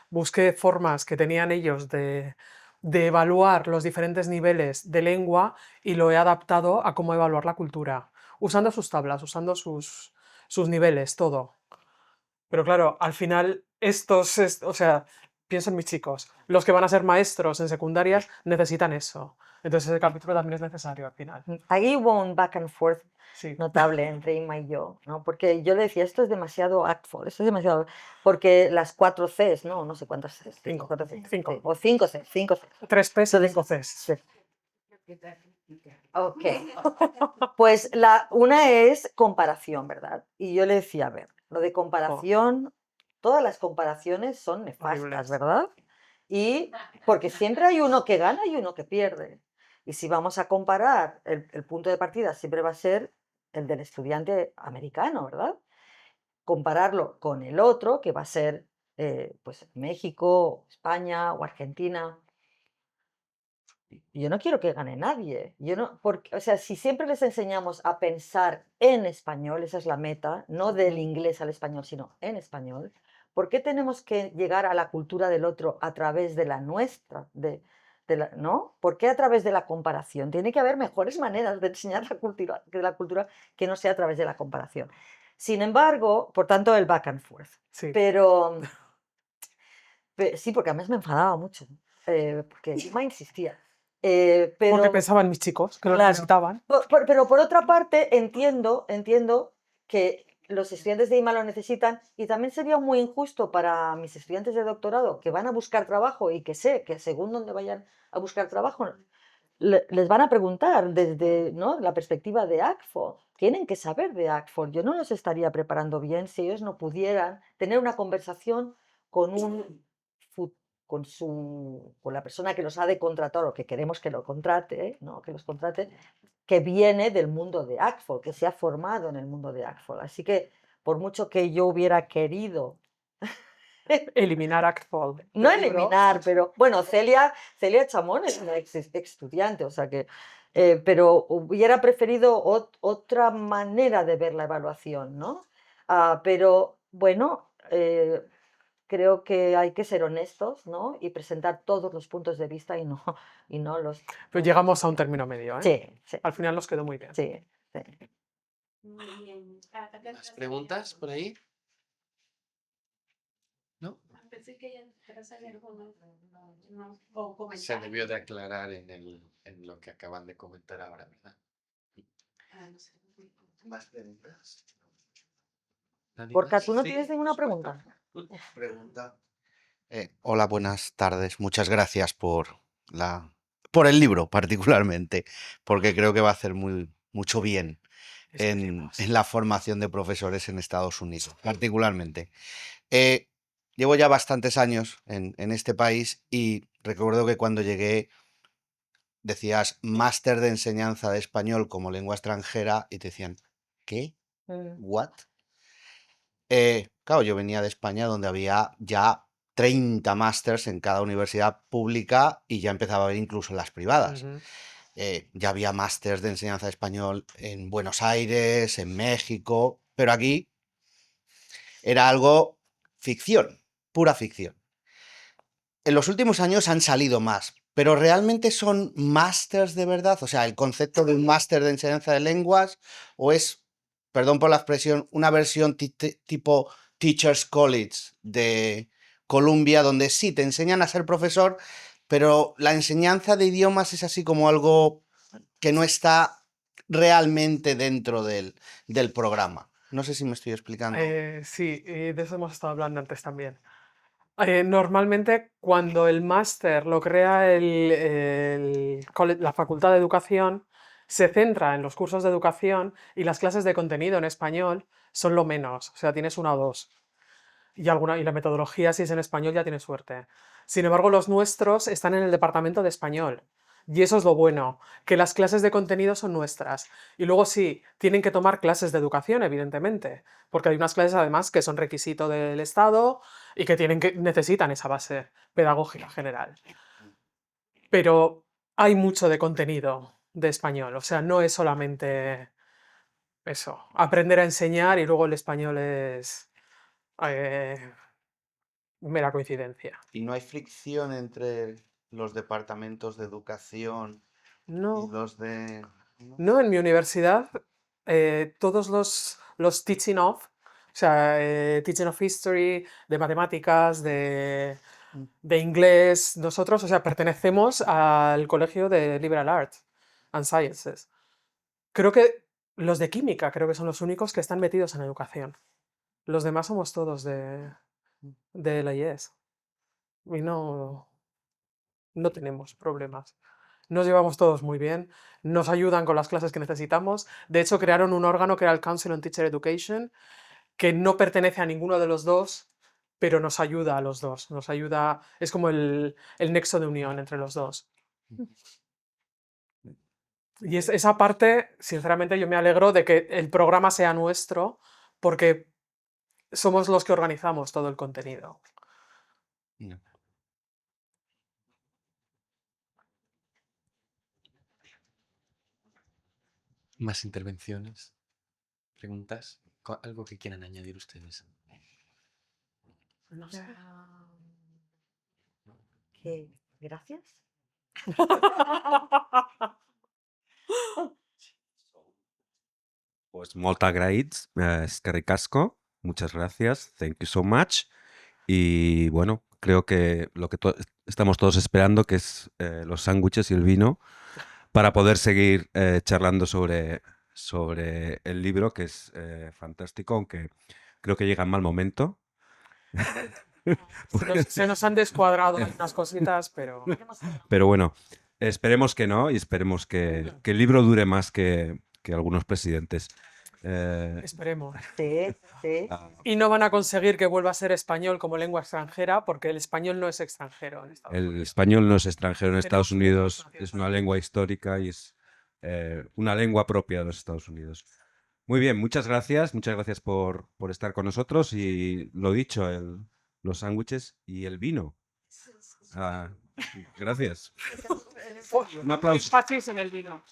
busqué formas que tenían ellos de evaluar los diferentes niveles de lengua y lo he adaptado a cómo evaluar la cultura, usando sus tablas, usando sus niveles, todo. Pero claro, al final o sea, pienso en mis chicos, los que van a ser maestros en secundarias necesitan eso. Entonces ese capítulo también es necesario al final. Ahí hubo un back and forth Sí, notable entre Inma y yo, ¿no? Porque yo le decía, esto es demasiado actful, esto es demasiado... Porque las 4 Cs, ¿no? No sé cuántas Cs. Cinco. 4 Cs, Cinco. sí, o 5 Cs, 5 Cs. 3 Ps y Entonces, 5 Cs. sí. Ok. Pues una es comparación, ¿verdad? Y yo le decía, a ver, lo de comparación, todas las comparaciones son nefastas, Horribles. ¿verdad? Y porque siempre hay uno que gana y uno que pierde. Y si vamos a comparar, el punto de partida siempre va a ser el del estudiante americano, ¿verdad? Compararlo con el otro, que va a ser pues México, España o Argentina. Yo no quiero que gane nadie. Yo no, porque, o sea, si siempre les enseñamos a pensar en español, esa es la meta, no del inglés al español, sino en español, ¿por qué tenemos que llegar a la cultura del otro a través de la nuestra? ¿No? ¿Por qué a través de la comparación? Tiene que haber mejores maneras de enseñar la cultura que no sea a través de la comparación. Sin embargo, por tanto, el back and forth. Sí. Pero sí, porque además me enfadaba mucho, porque Emma insistía. Porque Pero, pensaban mis chicos que lo claro, necesitaban. pero por otra parte entiendo que los estudiantes de IMA lo necesitan y también sería muy injusto para mis estudiantes de doctorado que van a buscar trabajo y que sé que según donde vayan a buscar trabajo les van a preguntar desde, ¿no?, la perspectiva de ACFO. Tienen que saber de ACFO. Yo no los estaría preparando bien si ellos no pudieran tener una conversación con con la persona que los ha de contratar o que queremos que lo contrate, ¿no?, que los contrate, que viene del mundo de ACFO, que se ha formado en el mundo de ACFO. Así que por mucho que yo hubiera querido Eliminar ACTFOL no del libro. eliminar, pero bueno, Celia Chamón es una ex estudiante, o sea que, pero hubiera preferido otra manera de ver la evaluación, ¿no? Pero bueno, creo que hay que ser honestos, ¿no? Y presentar todos los puntos de vista y no los... Pero llegamos a un término medio, ¿eh? Sí, sí, Al final nos quedó muy bien. sí, sí. Muy bien. ¿Más preguntas por ahí? ¿No? Pensé que ya querías saber alguno. No. O Se comentar. debió de aclarar en lo que acaban de comentar ahora, ¿verdad? No sé. ¿Más preguntas? Porca, ¿tú no Sí, tienes ninguna por supuesto. pregunta? Pregunta. Hola, buenas tardes. Muchas gracias por el libro, particularmente, porque creo que va a hacer mucho bien Esperemos. en la formación de profesores en Estados Unidos, particularmente. Eh, Llevo ya bastantes años en este país y recuerdo que cuando llegué decías máster de enseñanza de español como lengua extranjera y te decían, ¿qué? ¿What? Claro, yo venía de España donde había ya 30 másters en cada universidad pública y ya empezaba a haber incluso en las privadas. Ujú. Ya había másters de enseñanza de español en Buenos Aires, en México, pero aquí era algo ficción, pura ficción. En los últimos años han salido más, pero ¿realmente son másters de verdad? O sea, el concepto de un máster de enseñanza de lenguas, o es, perdón por la expresión, una versión tipo Teachers College de Columbia, donde sí te enseñan a ser profesor, pero la enseñanza de idiomas es así como algo que no está realmente dentro del programa. No sé si me estoy explicando. Sí, y de eso hemos estado hablando antes también. Normalmente cuando el máster lo crea la Facultad de Educación, se centra en los cursos de educación y las clases de contenido en español son lo menos, o sea, tienes una o dos. Y la metodología, si es en español, ya tienes suerte. Sin embargo, los nuestros están en el departamento de español. Y eso es lo bueno, que las clases de contenido son nuestras. Y luego sí, tienen que tomar clases de educación, evidentemente, porque hay unas clases además que son requisito del Estado y que necesitan esa base pedagógica general. Pero hay mucho de contenido de español, o sea, no es solamente eso, aprender a enseñar y luego el español es mera coincidencia. ¿Y no hay fricción entre los departamentos de educación y No, los de... ¿no? no, en mi universidad todos los teaching of, o sea, teaching of history, de matemáticas, de inglés, nosotros, o sea, pertenecemos al colegio de Liberal Arts and Sciences. Creo que los de química, creo que son los únicos que están metidos en educación. Los demás somos todos de la IES. Y no tenemos problemas. Nos llevamos todos muy bien, nos ayudan con las clases que necesitamos. De hecho, crearon un órgano que era el Council on Teacher Education, que no pertenece a ninguno de los dos, pero nos ayuda a los dos. Nos ayuda, es como el nexo de unión entre los dos. Y esa parte, sinceramente, yo me alegro de que el programa sea nuestro, porque somos los que organizamos todo el contenido. No. ¿Más intervenciones? ¿Preguntas? ¿Algo que quieran añadir ustedes? No sé. ¿Qué? ¿Gracias? Pues molta gracias, eskerrik asko, muchas gracias, thank you so much. Y bueno, creo que lo que estamos todos esperando, que es los sándwiches y el vino, para poder seguir charlando sobre el libro, que es fantástico, aunque creo que llega en mal momento. Se nos han descuadrado unas cositas, pero... Pero bueno, esperemos que no y esperemos que el libro dure más que algunos presidentes. Esperemos. Sí, sí. Y no van a conseguir que vuelva a ser español como lengua extranjera, porque el español no es extranjero en Estados El Unidos. español no es extranjero en Estados Tenemos lenguas Unidos, es una lengua histórica y es una lengua propia de los Estados Unidos. Muy bien, muchas gracias por estar con nosotros y lo dicho, los sándwiches y el vino. Ah, gracias. Un aplauso. Énfasis en el vino.